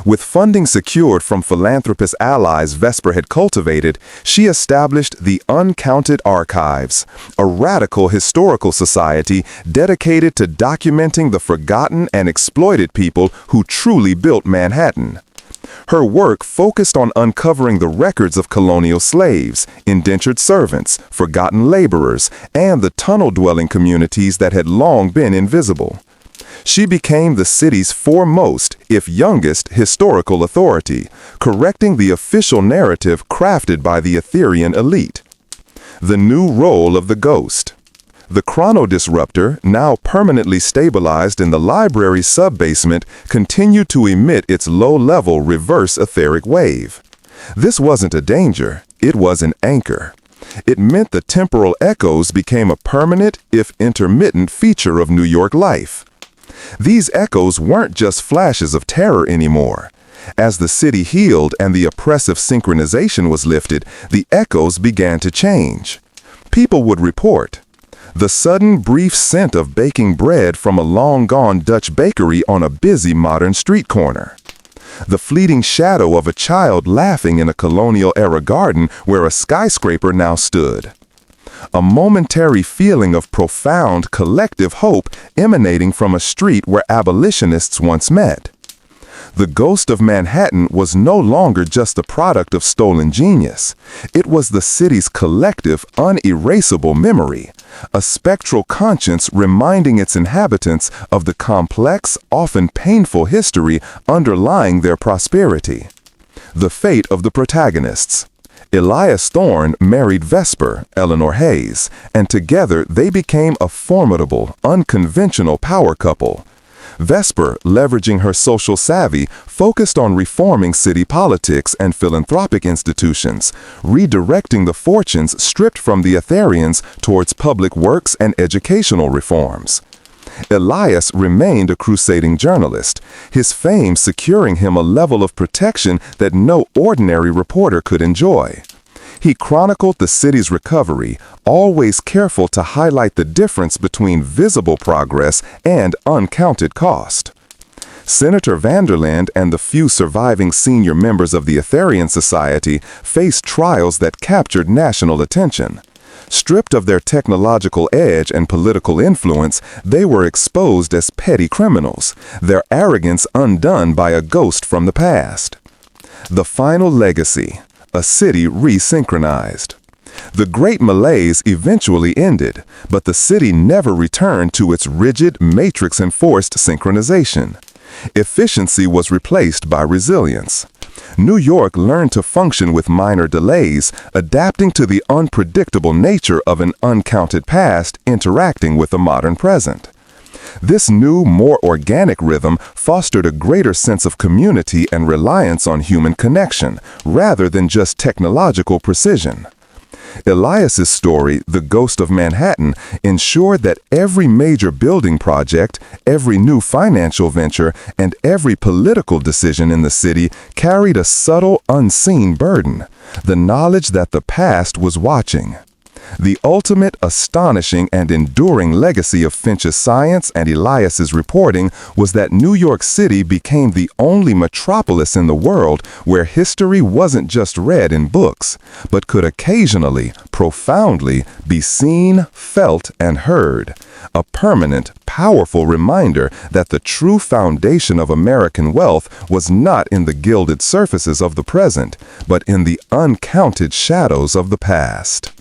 With funding secured from philanthropist allies Vesper had cultivated, she established the Uncounted Archives, a radical historical society dedicated to documenting the forgotten and exploited people who truly built Manhattan. Her work focused on uncovering the records of colonial slaves, indentured servants, forgotten laborers, and the tunnel-dwelling communities that had long been invisible. She became the city's foremost, if youngest, historical authority, correcting the official narrative crafted by the Etherean elite. The new role of the ghost. The chronodisruptor, now permanently stabilized in the library's sub-basement, continued to emit its low-level reverse etheric wave. This wasn't a danger, it was an anchor. It meant the temporal echoes became a permanent, if intermittent, feature of New York life. These echoes weren't just flashes of terror anymore. As the city healed and the oppressive synchronization was lifted, the echoes began to change. People would report the sudden brief scent of baking bread from a long-gone Dutch bakery on a busy modern street corner. The fleeting shadow of a child laughing in a colonial-era garden where a skyscraper now stood. A momentary feeling of profound collective hope emanating from a street where abolitionists once met. The ghost of Manhattan was no longer just the product of stolen genius. It was the city's collective, unerasable memory, a spectral conscience reminding its inhabitants of the complex, often painful history underlying their prosperity. The fate of the protagonists. Elias Thorne married Vesper, Eleanor Hayes, and together they became a formidable, unconventional power couple. Vesper, leveraging her social savvy, focused on reforming city politics and philanthropic institutions, redirecting the fortunes stripped from the Etherians towards public works and educational reforms. Elias remained a crusading journalist, his fame securing him a level of protection that no ordinary reporter could enjoy. He chronicled the city's recovery, always careful to highlight the difference between visible progress and uncounted cost. Senator Vanderland and the few surviving senior members of the Etherian Society faced trials that captured national attention. Stripped of their technological edge and political influence, they were exposed as petty criminals, their arrogance undone by a ghost from the past. The final legacy, a city resynchronized. The Great Malaise eventually ended, but the city never returned to its rigid, matrix-enforced synchronization. Efficiency was replaced by resilience. New York learned to function with minor delays, adapting to the unpredictable nature of an uncounted past interacting with a modern present. This new, more organic rhythm fostered a greater sense of community and reliance on human connection, rather than just technological precision. Elias's story, The Ghost of Manhattan, ensured that every major building project, every new financial venture, and every political decision in the city carried a subtle, unseen burden, the knowledge that the past was watching. The ultimate, astonishing, and enduring legacy of Finch's science and Elias's reporting was that New York City became the only metropolis in the world where history wasn't just read in books, but could occasionally, profoundly, be seen, felt, and heard. A permanent, powerful reminder that the true foundation of American wealth was not in the gilded surfaces of the present, but in the uncounted shadows of the past.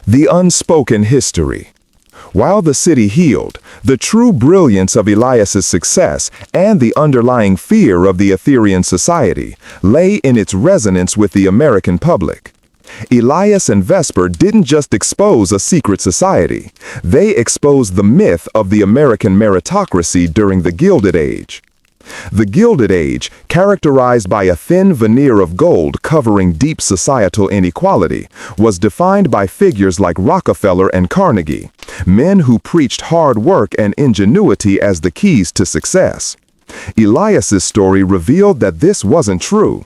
The unspoken history. While the city healed, the true brilliance of Elias's success and the underlying fear of the Etherian society lay in its resonance with the American public. Elias and Vesper didn't just expose a secret society, they exposed the myth of the American meritocracy during the Gilded Age. The Gilded Age, characterized by a thin veneer of gold covering deep societal inequality, was defined by figures like Rockefeller and Carnegie, men who preached hard work and ingenuity as the keys to success. Elias's story revealed that this wasn't true.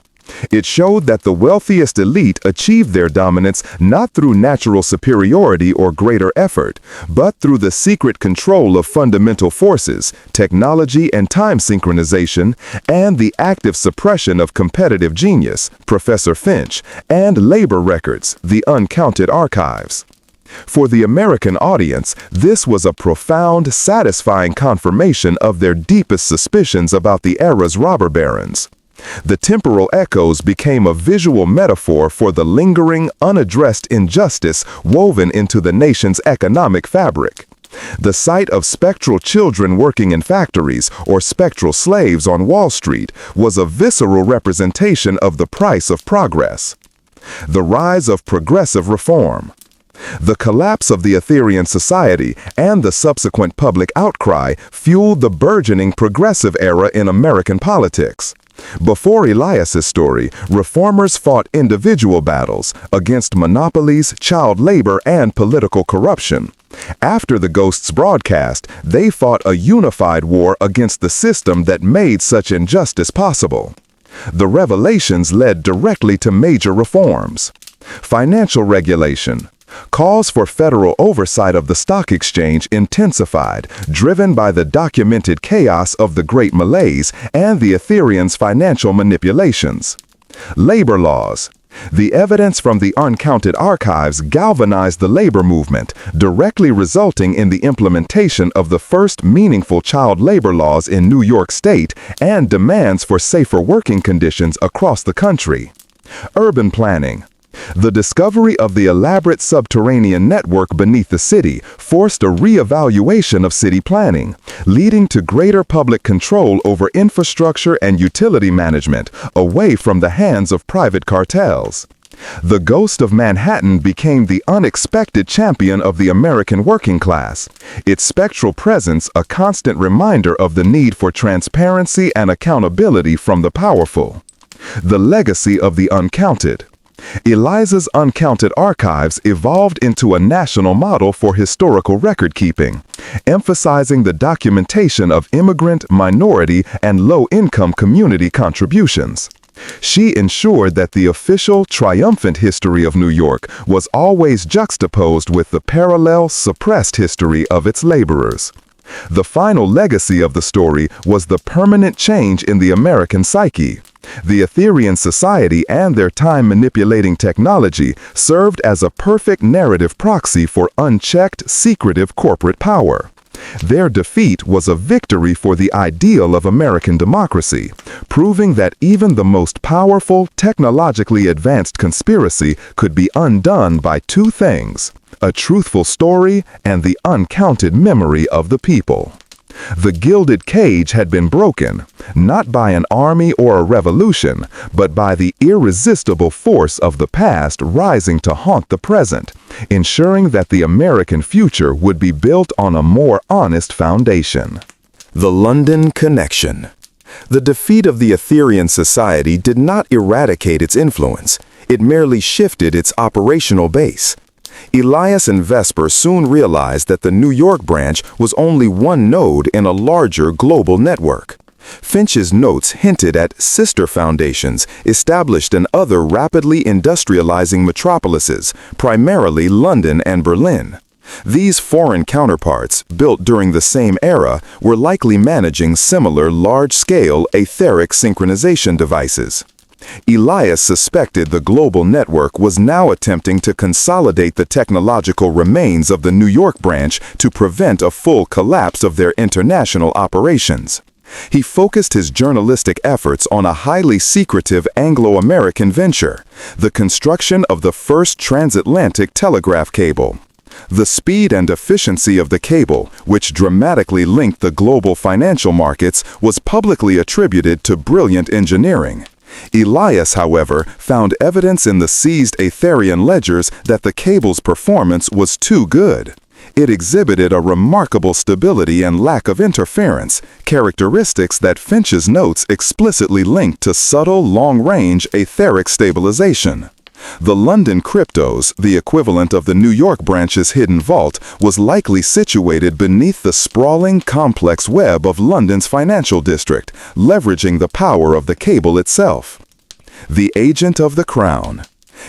It showed that the wealthiest elite achieved their dominance not through natural superiority or greater effort, but through the secret control of fundamental forces, technology and time synchronization, and the active suppression of competitive genius, Professor Finch, and labor records, the uncounted archives. For the American audience, this was a profound, satisfying confirmation of their deepest suspicions about the era's robber barons. The temporal echoes became a visual metaphor for the lingering, unaddressed injustice woven into the nation's economic fabric. The sight of spectral children working in factories or spectral slaves on Wall Street was a visceral representation of the price of progress. The rise of progressive reform. The collapse of the Aetherian society and the subsequent public outcry fueled the burgeoning progressive era in American politics. Before Elias's story, reformers fought individual battles against monopolies, child labor, and political corruption. After the Ghost's broadcast, they fought a unified war against the system that made such injustice possible. The revelations led directly to major reforms. Financial regulation. Calls for federal oversight of the stock exchange intensified, driven by the documented chaos of the Great Malaise and the Aetherians' financial manipulations. Labor laws. The evidence from the uncounted archives galvanized the labor movement, directly resulting in the implementation of the first meaningful child labor laws in New York State and demands for safer working conditions across the country. Urban planning. The discovery of the elaborate subterranean network beneath the city forced a re-evaluation of city planning, leading to greater public control over infrastructure and utility management away from the hands of private cartels. The Ghost of Manhattan became the unexpected champion of the American working class, its spectral presence a constant reminder of the need for transparency and accountability from the powerful. The legacy of the uncounted. Eliza's uncounted archives evolved into a national model for historical record-keeping, emphasizing the documentation of immigrant, minority, and low-income community contributions. She ensured that the official, triumphant history of New York was always juxtaposed with the parallel, suppressed history of its laborers. The final legacy of the story was the permanent change in the American psyche. The Aetherian society and their time-manipulating technology served as a perfect narrative proxy for unchecked, secretive corporate power. Their defeat was a victory for the ideal of American democracy, proving that even the most powerful, technologically advanced conspiracy could be undone by two things: a truthful story and the uncounted memory of the people. The gilded cage had been broken, not by an army or a revolution, but by the irresistible force of the past rising to haunt the present, ensuring that the American future would be built on a more honest foundation.
The London Connection. The defeat of the Aetherian society did not eradicate its influence, it merely shifted its operational base. Elias and Vesper soon realized that the New York branch was only one node in a larger global network. Finch's notes hinted at sister foundations established in other rapidly industrializing metropolises, primarily London and Berlin. These foreign counterparts, built during the same era, were likely managing similar large-scale etheric synchronization devices. Elias suspected the global network was now attempting to consolidate the technological remains of the New York branch to prevent a full collapse of their international operations. He focused his journalistic efforts on a highly secretive Anglo-American venture, the construction of the first transatlantic telegraph cable. The speed and efficiency of the cable, which dramatically linked the global financial markets, was publicly attributed to brilliant engineering. Elias, however, found evidence in the seized Aetherian ledgers that the cable's performance was too good. It exhibited a remarkable stability and lack of interference, characteristics that Finch's notes explicitly linked to subtle, long-range etheric stabilization. The London cryptos, the equivalent of the New York branch's hidden vault, was likely situated beneath the sprawling, complex web of London's financial district, leveraging the power of the cable itself.
The agent of the crown.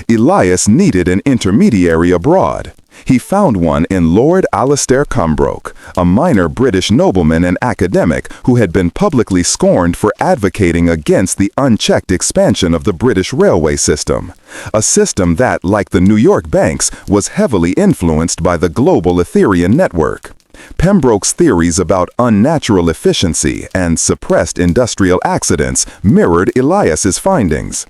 Elias needed an intermediary abroad. He found one in Lord Alastair Pembroke, a minor British nobleman and academic who had been publicly scorned for advocating against the unchecked expansion of the British railway system, a system that, like the New York banks, was heavily influenced by the global Ethereum network. Pembroke's theories about unnatural efficiency and suppressed industrial accidents mirrored Elias's findings.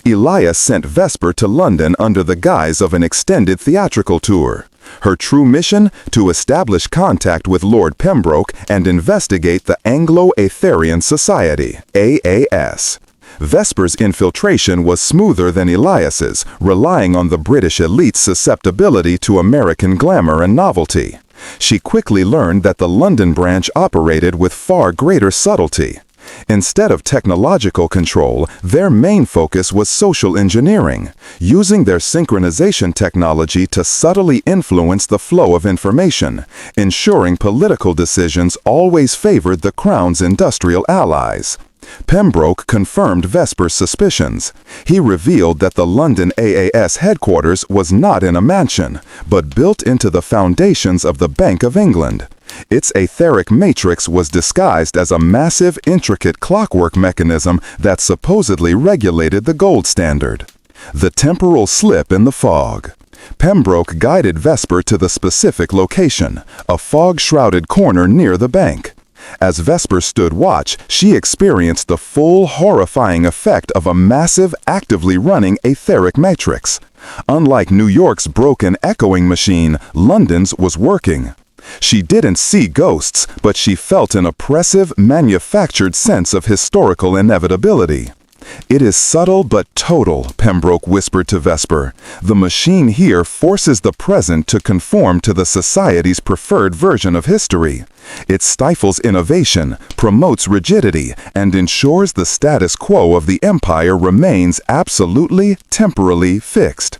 Elias sent Vesper to London under the guise of an extended theatrical tour. Her true mission? To establish contact with Lord Pembroke and investigate the Anglo-Aetherian Society, AAS. Vesper's infiltration was smoother than Elias's, relying on the British elite's susceptibility to American glamour and novelty. She quickly learned that the London branch operated with far greater subtlety. Instead of technological control, their main focus was social engineering, using their synchronization technology to subtly influence the flow of information, ensuring political decisions always favored the Crown's industrial allies. Pembroke confirmed Vesper's suspicions. He revealed that the London AAS headquarters was not in a mansion, but built into the foundations of the Bank of England. Its etheric matrix was disguised as a massive, intricate clockwork mechanism that supposedly regulated the gold standard. The temporal slip in the fog. Pembroke guided Vesper to the specific location, a fog-shrouded corner near the bank. As Vesper stood watch, she experienced the full, horrifying effect of a massive, actively running etheric matrix. Unlike New York's broken echoing machine, London's was working. She didn't see ghosts, but she felt an oppressive, manufactured sense of historical inevitability. "It is subtle but total," Pembroke whispered to Vesper. "The machine here forces the present to conform to the society's preferred version of history. It stifles innovation, promotes rigidity, and ensures the status quo of the empire remains absolutely, temporally fixed."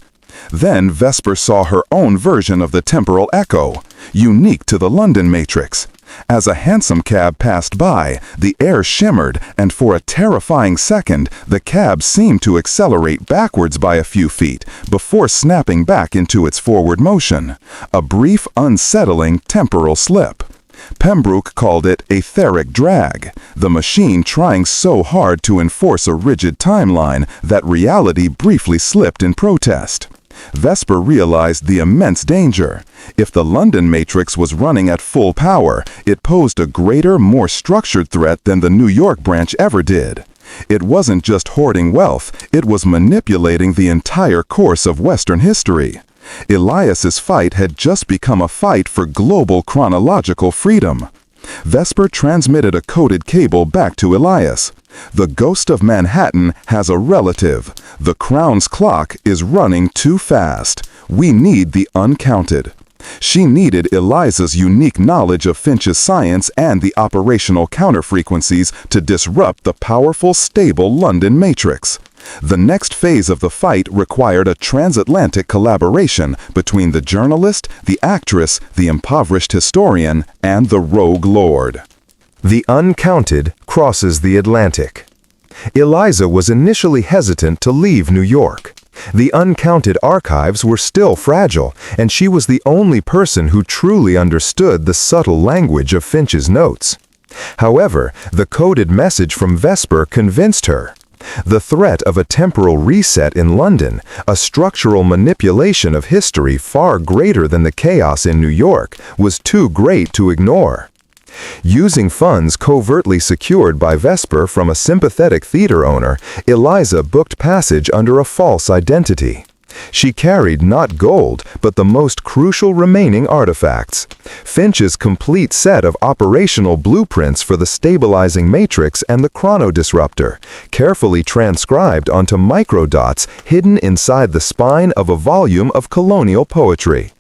Then Vesper saw her own version of the temporal echo, unique to the London matrix. As a hansom cab passed by, the air shimmered, and for a terrifying second, the cab seemed to accelerate backwards by a few feet, before snapping back into its forward motion. A brief, unsettling temporal slip. Pembroke called it etheric drag, the machine trying so hard to enforce a rigid timeline that reality briefly slipped in protest. Vesper realized the immense danger. If the London matrix was running at full power, it posed a greater, more structured threat than the New York branch ever did. It wasn't just hoarding wealth, it was manipulating the entire course of Western history. Elias's fight had just become a fight for global chronological freedom. Vesper transmitted a coded cable back to Elias. "The ghost of Manhattan has a relative. The Crown's clock is running too fast. We need the uncounted." She needed Eliza's unique knowledge of Finch's science and the operational counterfrequencies to disrupt the powerful, stable London matrix. The next phase of the fight required a transatlantic collaboration between the journalist, the actress, the impoverished historian, and the rogue lord. The uncounted crosses the Atlantic. Eliza was initially hesitant to leave New York. The uncounted archives were still fragile, and she was the only person who truly understood the subtle language of Finch's notes. However, the coded message from Vesper convinced her. The threat of a temporal reset in London, a structural manipulation of history far greater than the chaos in New York, was too great to ignore. Using funds covertly secured by Vesper from a sympathetic theater owner, Eliza booked passage under a false identity. She carried not gold, but the most crucial remaining artifacts. Finch's complete set of operational blueprints for the stabilizing matrix and the chronodisruptor, carefully transcribed onto microdots hidden inside the spine of a volume of colonial poetry.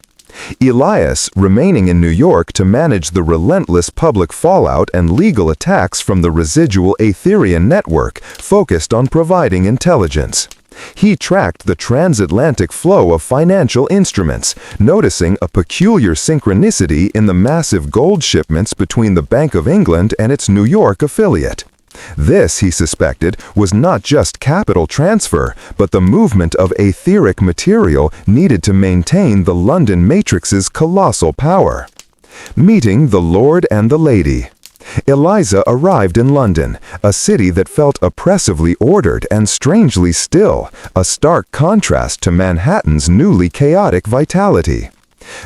Elias, remaining in New York to manage the relentless public fallout and legal attacks from the residual Aetherian network, focused on providing intelligence. He tracked the transatlantic flow of financial instruments, noticing a peculiar synchronicity in the massive gold shipments between the Bank of England and its New York affiliate. This, he suspected, was not just capital transfer, but the movement of etheric material needed to maintain the London Matrix's colossal power. Meeting the Lord and the Lady. Eliza arrived in London, a city that felt oppressively ordered and strangely still, a stark contrast to Manhattan's newly chaotic vitality.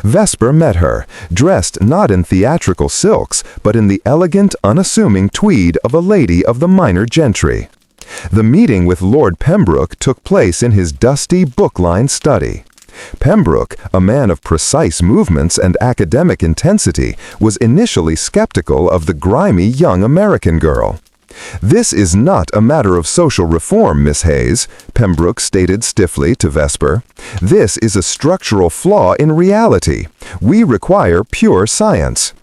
Vesper met her, dressed not in theatrical silks, but in the elegant, unassuming tweed of a lady of the minor gentry. The meeting with Lord Pembroke took place in his dusty, book-lined study. Pembroke, a man of precise movements and academic intensity, was initially skeptical of the grimy young American girl. "This is not a matter of social reform, Miss Hayes," Pembroke stated stiffly to Vesper. "This is a structural flaw in reality. We require pure science."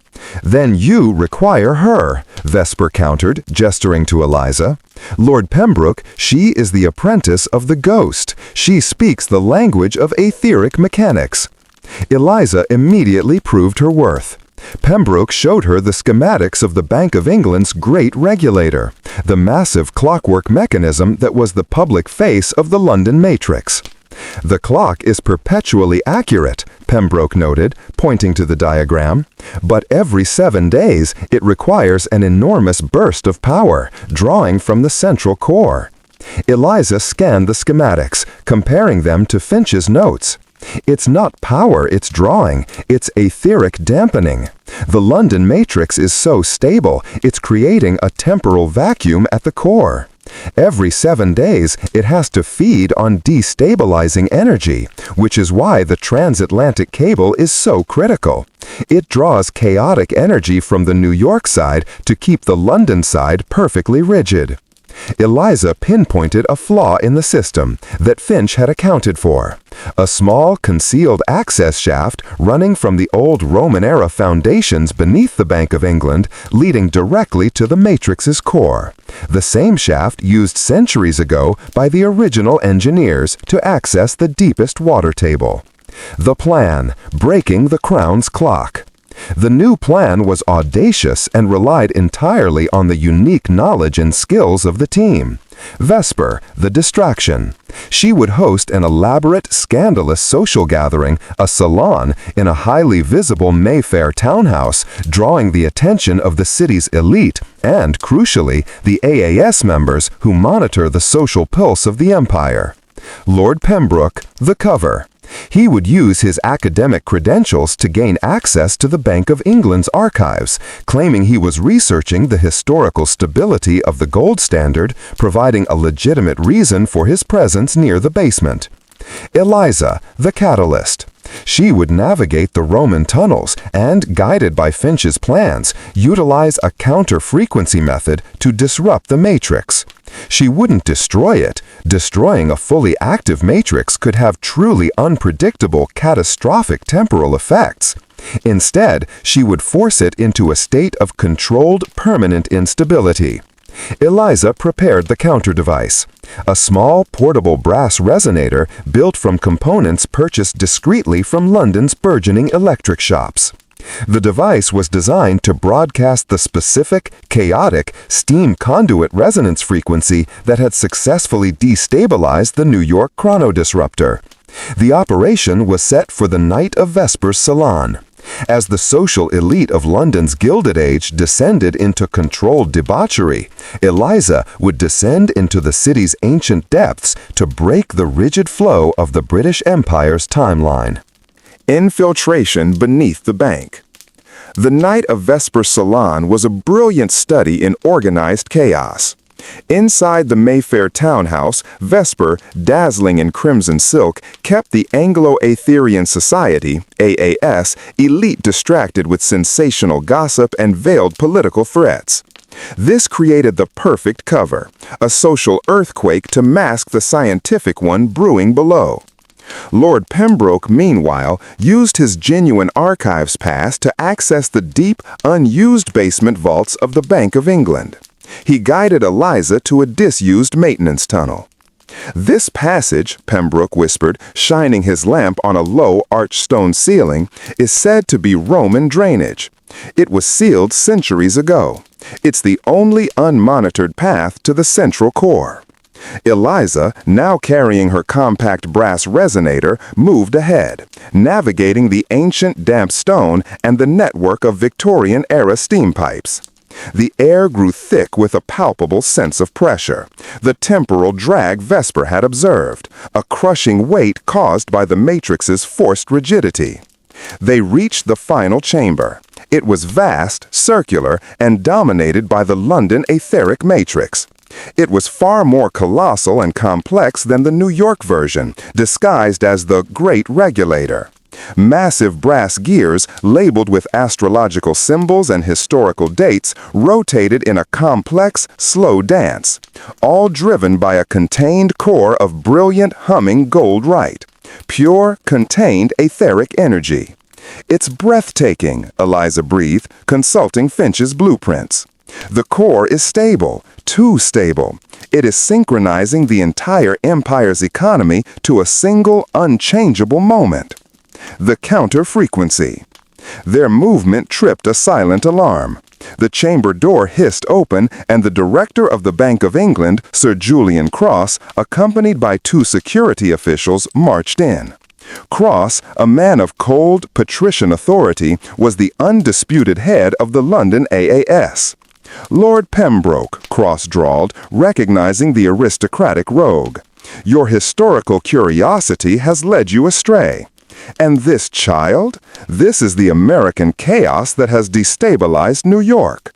"Then you require her," Vesper countered, gesturing to Eliza. "Lord Pembroke, she is the apprentice of the ghost. She speaks the language of etheric mechanics." Eliza immediately proved her worth. Pembroke showed her the schematics of the Bank of England's great regulator, the massive clockwork mechanism that was the public face of the London Matrix. "The clock is perpetually accurate," Pembroke noted, pointing to the diagram, "but every 7 days it requires an enormous burst of power, drawing from the central core." Eliza scanned the schematics, comparing them to Finch's notes. "It's not power it's drawing, it's etheric dampening. The London Matrix is so stable, it's creating a temporal vacuum at the core. Every 7 days, it has to feed on destabilizing energy, which is why the transatlantic cable is so critical. It draws chaotic energy from the New York side to keep the London side perfectly rigid." Eliza pinpointed a flaw in the system that Finch had accounted for. A small, concealed access shaft running from the old Roman-era foundations beneath the Bank of England, leading directly to the Matrix's core. The same shaft used centuries ago by the original engineers to access the deepest water table. The plan: breaking the Crown's clock. The new plan was audacious and relied entirely on the unique knowledge and skills of the team. Vesper, the distraction. She would host an elaborate, scandalous social gathering, a salon, in a highly visible Mayfair townhouse, drawing the attention of the city's elite and, crucially, the AAS members who monitor the social pulse of the empire. Lord Pembroke, the cover. He would use his academic credentials to gain access to the Bank of England's archives, claiming he was researching the historical stability of the gold standard, providing a legitimate reason for his presence near the basement. Eliza, the catalyst. She would navigate the Roman tunnels and, guided by Finch's plans, utilize a counter-frequency method to disrupt the Matrix. She wouldn't destroy it. Destroying a fully active matrix could have truly unpredictable, catastrophic temporal effects. Instead, she would force it into a state of controlled, permanent instability. Eliza prepared the counter device. A small, portable brass resonator built from components purchased discreetly from London's burgeoning electric shops. The device was designed to broadcast the specific, chaotic, steam conduit resonance frequency that had successfully destabilized the New York chronodisruptor. The operation was set for the night of Vesper's salon. As the social elite of London's Gilded Age descended into controlled debauchery, Eliza would descend into the city's ancient depths to break the rigid flow of the British Empire's timeline.
Infiltration beneath the bank. The night of Vesper's salon was a brilliant study in organized chaos. Inside the Mayfair townhouse, Vesper, dazzling in crimson silk, kept the Anglo-Aetherian Society, AAS, elite distracted with sensational gossip and veiled political threats. This created the perfect cover, a social earthquake to mask the scientific one brewing below. Lord Pembroke, meanwhile, used his genuine archives pass to access the deep, unused basement vaults of the Bank of England. He guided Eliza to a disused maintenance tunnel. "This passage," Pembroke whispered, shining his lamp on a low arched stone ceiling, "is said to be Roman drainage. It was sealed centuries ago.
It's the only unmonitored path to the central core. Eliza, now carrying her compact brass resonator, moved ahead, navigating the ancient damp stone and the network of Victorian-era steam pipes. The air grew thick with a palpable sense of pressure, the temporal drag Vesper had observed, a crushing weight caused by the matrix's forced rigidity. They reached the final chamber. It was vast, circular, and dominated by the London etheric matrix. It was far more colossal and complex than the New York version, disguised as the Great Regulator. Massive brass gears, labeled with astrological symbols and historical dates, rotated in a complex, slow dance, all driven by a contained core of brilliant, humming gold light. Pure, contained etheric energy. "It's breathtaking," Eliza breathed, consulting Finch's blueprints. "The core is stable, too stable. It is synchronizing the entire Empire's economy to a single, unchangeable moment." The counter-frequency. Their movement tripped a silent alarm. The chamber door hissed open, and the director of the Bank of England, Sir Julian Cross, accompanied by 2 security officials, marched in. Cross, a man of cold, patrician authority, was the undisputed head of the London AAS. "Lord Pembroke," Cross drawled, recognizing the aristocratic rogue. "Your historical curiosity has led you astray. And this child? This is the American chaos that has destabilized New York."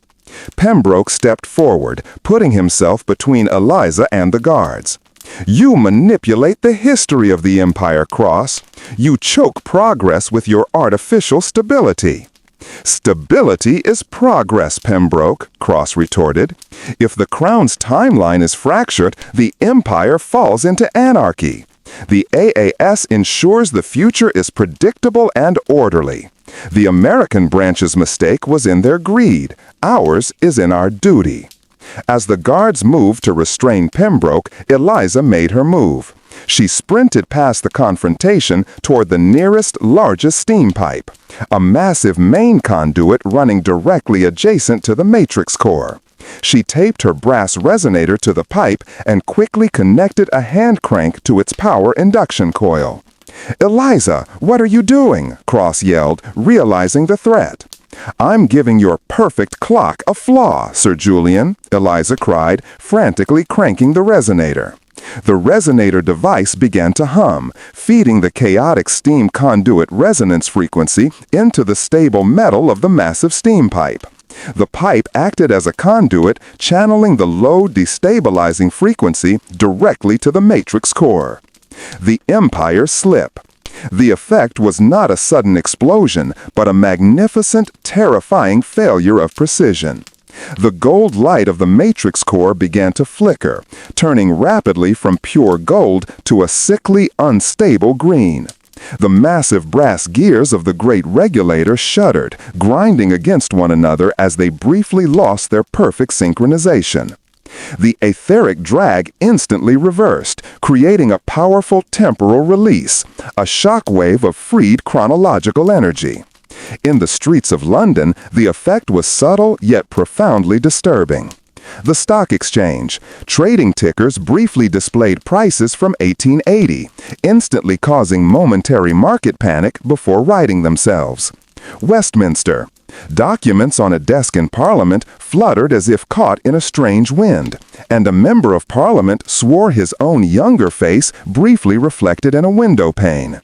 Pembroke stepped forward, putting himself between Eliza and the guards. "You manipulate the history of the Empire, Cross. You choke progress with your artificial stability." "Stability is progress, Pembroke," Cross retorted. "If the Crown's timeline is fractured, the Empire falls into anarchy. The AAS ensures the future is predictable and orderly. The American branch's mistake was in their greed. Ours is in our duty." As the guards moved to restrain Pembroke, Eliza made her move. She sprinted past the confrontation toward the nearest, largest steam pipe, a massive main conduit running directly adjacent to the matrix core. She taped her brass resonator to the pipe and quickly connected a hand crank to its power induction coil. "Eliza, what are you doing?" Cross yelled, realizing the threat. "I'm giving your perfect clock a flaw, Sir Julian," Eliza cried, frantically cranking the resonator. The resonator device began to hum, feeding the chaotic steam conduit resonance frequency into the stable metal of the massive steam pipe. The pipe acted as a conduit, channeling the low destabilizing frequency directly to the matrix core. The Empire slip. The effect was not a sudden explosion, but a magnificent, terrifying failure of precision. The gold light of the matrix core began to flicker, turning rapidly from pure gold to a sickly, unstable green. The massive brass gears of the Great Regulator shuddered, grinding against one another as they briefly lost their perfect synchronization. The etheric drag instantly reversed, creating a powerful temporal release, a shock wave of freed chronological energy. In the streets of London, the effect was subtle yet profoundly disturbing. The stock exchange. Trading tickers briefly displayed prices from 1880, instantly causing momentary market panic before righting themselves. Westminster. Documents on a desk in Parliament fluttered as if caught in a strange wind, and a member of Parliament swore his own younger face briefly reflected in a window pane.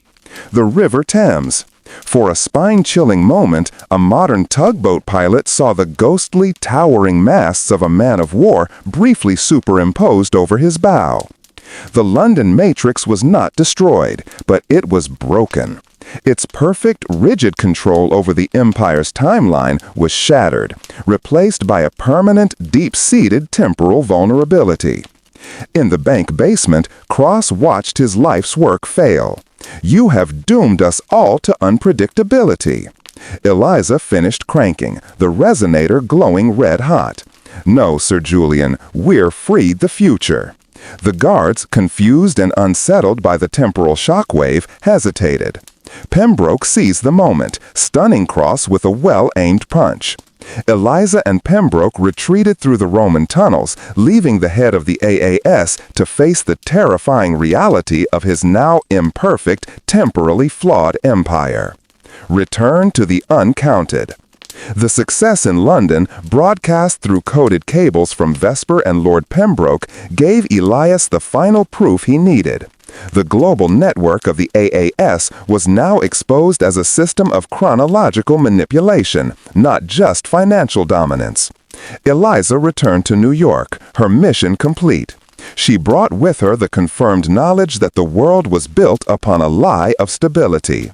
The River Thames. For a spine-chilling moment, a modern tugboat pilot saw the ghostly, towering masts of a man-of-war briefly superimposed over his bow. The London Matrix was not destroyed, but it was broken. Its perfect, rigid control over the Empire's timeline was shattered, replaced by a permanent, deep-seated temporal vulnerability. In the bank basement, Cross watched his life's work fail. "You have doomed us all to unpredictability." Eliza finished cranking, the resonator glowing red-hot. "No, Sir Julian, we're freed the future." The guards, confused and unsettled by the temporal shockwave, hesitated. Pembroke seized the moment, stunning Cross with a well-aimed punch. Eliza and Pembroke retreated through the Roman tunnels, leaving the head of the AAS to face the terrifying reality of his now imperfect, temporally flawed empire. Return to the uncounted. The success in London, broadcast through coded cables from Vesper and Lord Pembroke, gave Elias the final proof he needed. The global network of the AAS was now exposed as a system of chronological manipulation, not just financial dominance. Eliza returned to New York, her mission complete. She brought with her the confirmed knowledge that the world was built upon a lie of stability.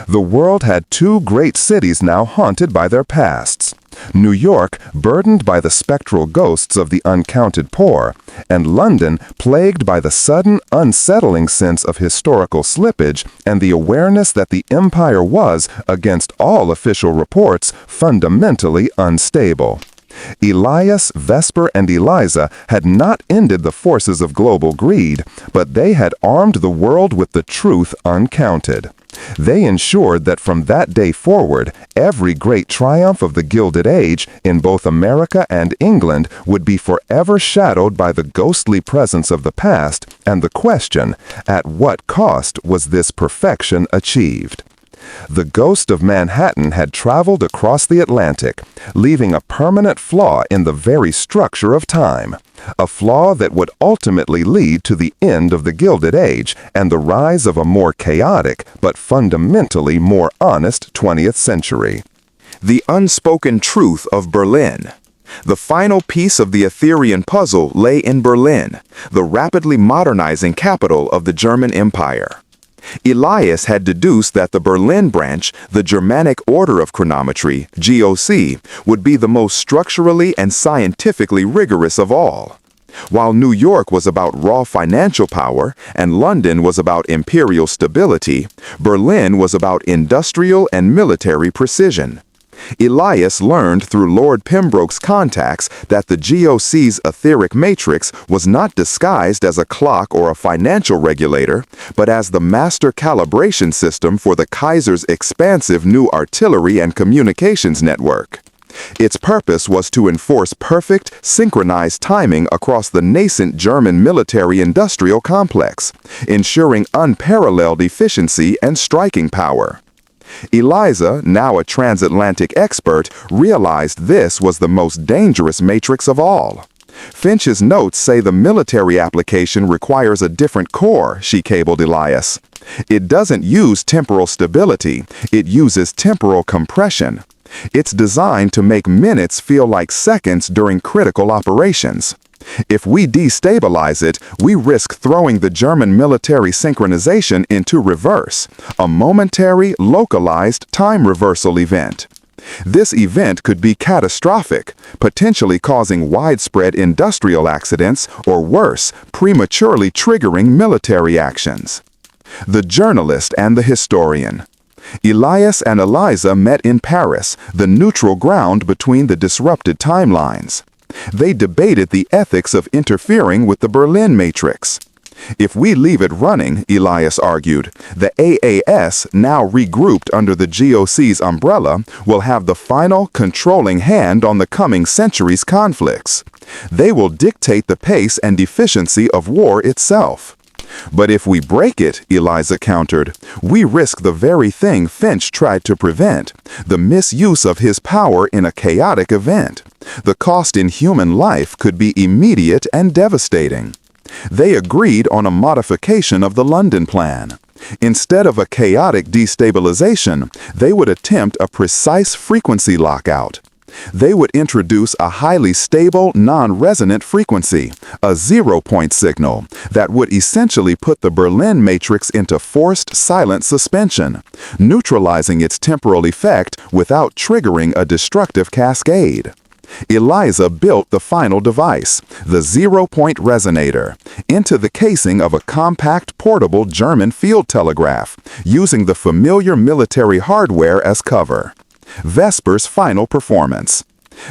The world had two great cities now haunted by their pasts. New York, burdened by the spectral ghosts of the uncounted poor, and London, plagued by the sudden, unsettling sense of historical slippage and the awareness that the empire was, against all official reports, fundamentally unstable. Elias, Vesper, and Eliza had not ended the forces of global greed, but they had armed the world with the truth uncounted. They ensured that from that day forward, every great triumph of the Gilded Age in both America and England would be forever shadowed by the ghostly presence of the past and the question, at what cost was this perfection achieved? The ghost of Manhattan had traveled across the Atlantic, leaving a permanent flaw in the very structure of time, a flaw that would ultimately lead to the end of the Gilded Age and the rise of a more chaotic but fundamentally more honest 20th century.
The unspoken truth of Berlin. The final piece of the Etherean puzzle lay in Berlin, the rapidly modernizing capital of the German Empire. Elias had deduced that the Berlin branch, the Germanic Order of Chronometry, GOC, would be the most structurally and scientifically rigorous of all. While New York was about raw financial power and London was about imperial stability, Berlin was about industrial and military precision. Elias learned through Lord Pembroke's contacts that the GOC's etheric matrix was not disguised as a clock or a financial regulator, but as the master calibration system for the Kaiser's expansive new artillery and communications network. Its purpose was to enforce perfect, synchronized timing across the nascent German military-industrial complex, ensuring unparalleled efficiency and striking power. Eliza, now a transatlantic expert, realized this was the most dangerous matrix of all. Finch's notes say the military application requires a different core, she cabled Elias. It doesn't use temporal stability, it uses temporal compression. It's designed to make minutes feel like seconds during critical operations. If we destabilize it, we risk throwing the German military synchronization into reverse, a momentary, localized time reversal event. This event could be catastrophic, potentially causing widespread industrial accidents or worse, prematurely triggering military actions. The journalist and the historian. Elias and Eliza met in Paris, the neutral ground between the disrupted timelines. They debated the ethics of interfering with the Berlin matrix. If we leave it running, Elias argued, the AAS, now regrouped under the GOC's umbrella, will have the final, controlling hand on the coming century's conflicts. They will dictate the pace and efficiency of war itself. But if we break it, Eliza countered, we risk the very thing Finch tried to prevent, the misuse of his power in a chaotic event. The cost in human life could be immediate and devastating. They agreed on a modification of the London Plan. Instead of a chaotic destabilization, they would attempt a precise frequency lockout. They would introduce a highly stable, non-resonant frequency, a zero-point signal, that would essentially put the Berlin matrix into forced silent suspension, neutralizing its temporal effect without triggering a destructive cascade. Eliza built the final device, the zero-point resonator, into the casing of a compact, portable German field telegraph, using the familiar military hardware as cover. Vesper's final performance.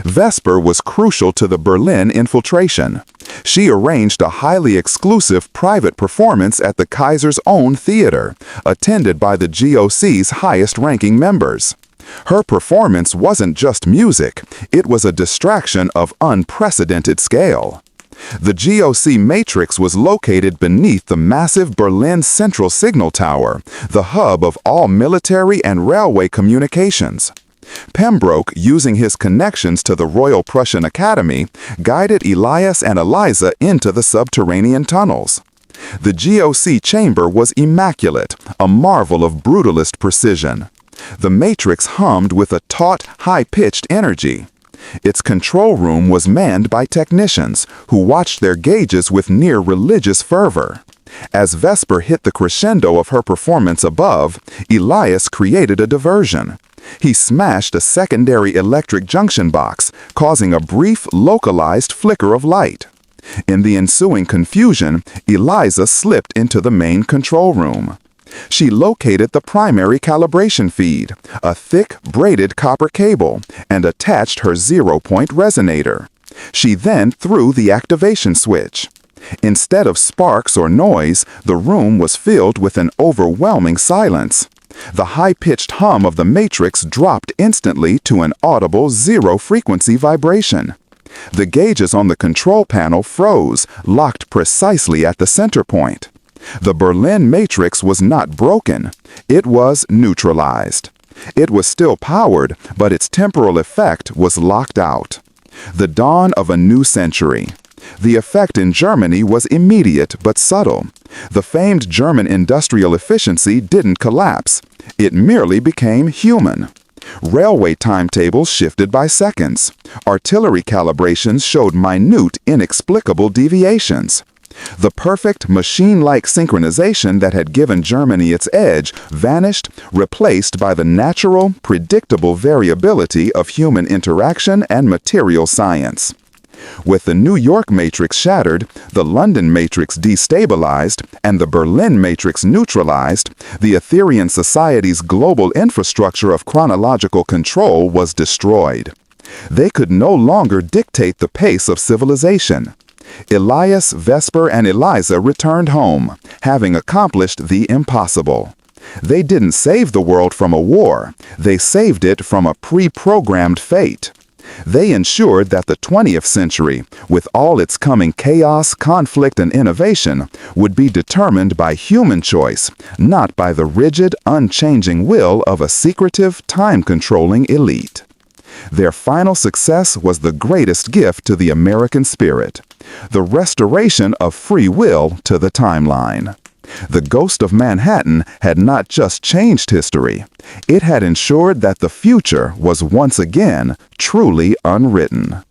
Vesper was crucial to the Berlin infiltration.
She arranged a highly exclusive private performance at the Kaiser's own theater, attended by the GOC's highest-ranking members. Her performance wasn't just music, it was a distraction of unprecedented scale. The GOC matrix was located beneath the massive Berlin Central Signal Tower, the hub of all military and railway communications. Pembroke, using his connections to the Royal Prussian Academy, guided Elias and Eliza into the subterranean tunnels. The GOC chamber was immaculate, a marvel of brutalist precision. The matrix hummed with a taut, high-pitched energy. Its control room was manned by technicians who watched their gauges with near-religious fervor. As Vesper hit the crescendo of her performance above, Elias created a diversion. He smashed a secondary electric junction box, causing a brief, localized flicker of light. In the ensuing confusion, Eliza slipped into the main control room. She located the primary calibration feed, a thick, braided copper cable, and attached her zero-point resonator. She then threw the activation switch. Instead of sparks or noise, the room was filled with an overwhelming silence. The high-pitched hum of the matrix dropped instantly to an audible zero-frequency vibration. The gauges on the control panel froze, locked precisely at the center point. The Berlin matrix was not broken, it was neutralized. It was still powered, but its temporal effect was locked out. The dawn of a new century. The effect in Germany was immediate but subtle. The famed German industrial efficiency didn't collapse. It merely became human. Railway timetables shifted by seconds. Artillery calibrations showed minute, inexplicable deviations. The perfect machine-like synchronization that had given Germany its edge vanished, replaced by the natural, predictable variability of human interaction and material science. With the New York matrix shattered, the London matrix destabilized, and the Berlin matrix neutralized, the Etherean society's global infrastructure of chronological control was destroyed. They could no longer dictate the pace of civilization. Elias, Vesper, and Eliza returned home, having accomplished the impossible. They didn't save the world from a war, they saved it from a pre-programmed fate. They ensured that the 20th century, with all its coming chaos, conflict, and innovation, would be determined by human choice, not by the rigid, unchanging will of a secretive, time-controlling elite. Their final success was the greatest gift to the American spirit, the restoration of free will to the timeline. The Ghost of Manhattan had not just changed history, it had ensured that the future was once again truly unwritten.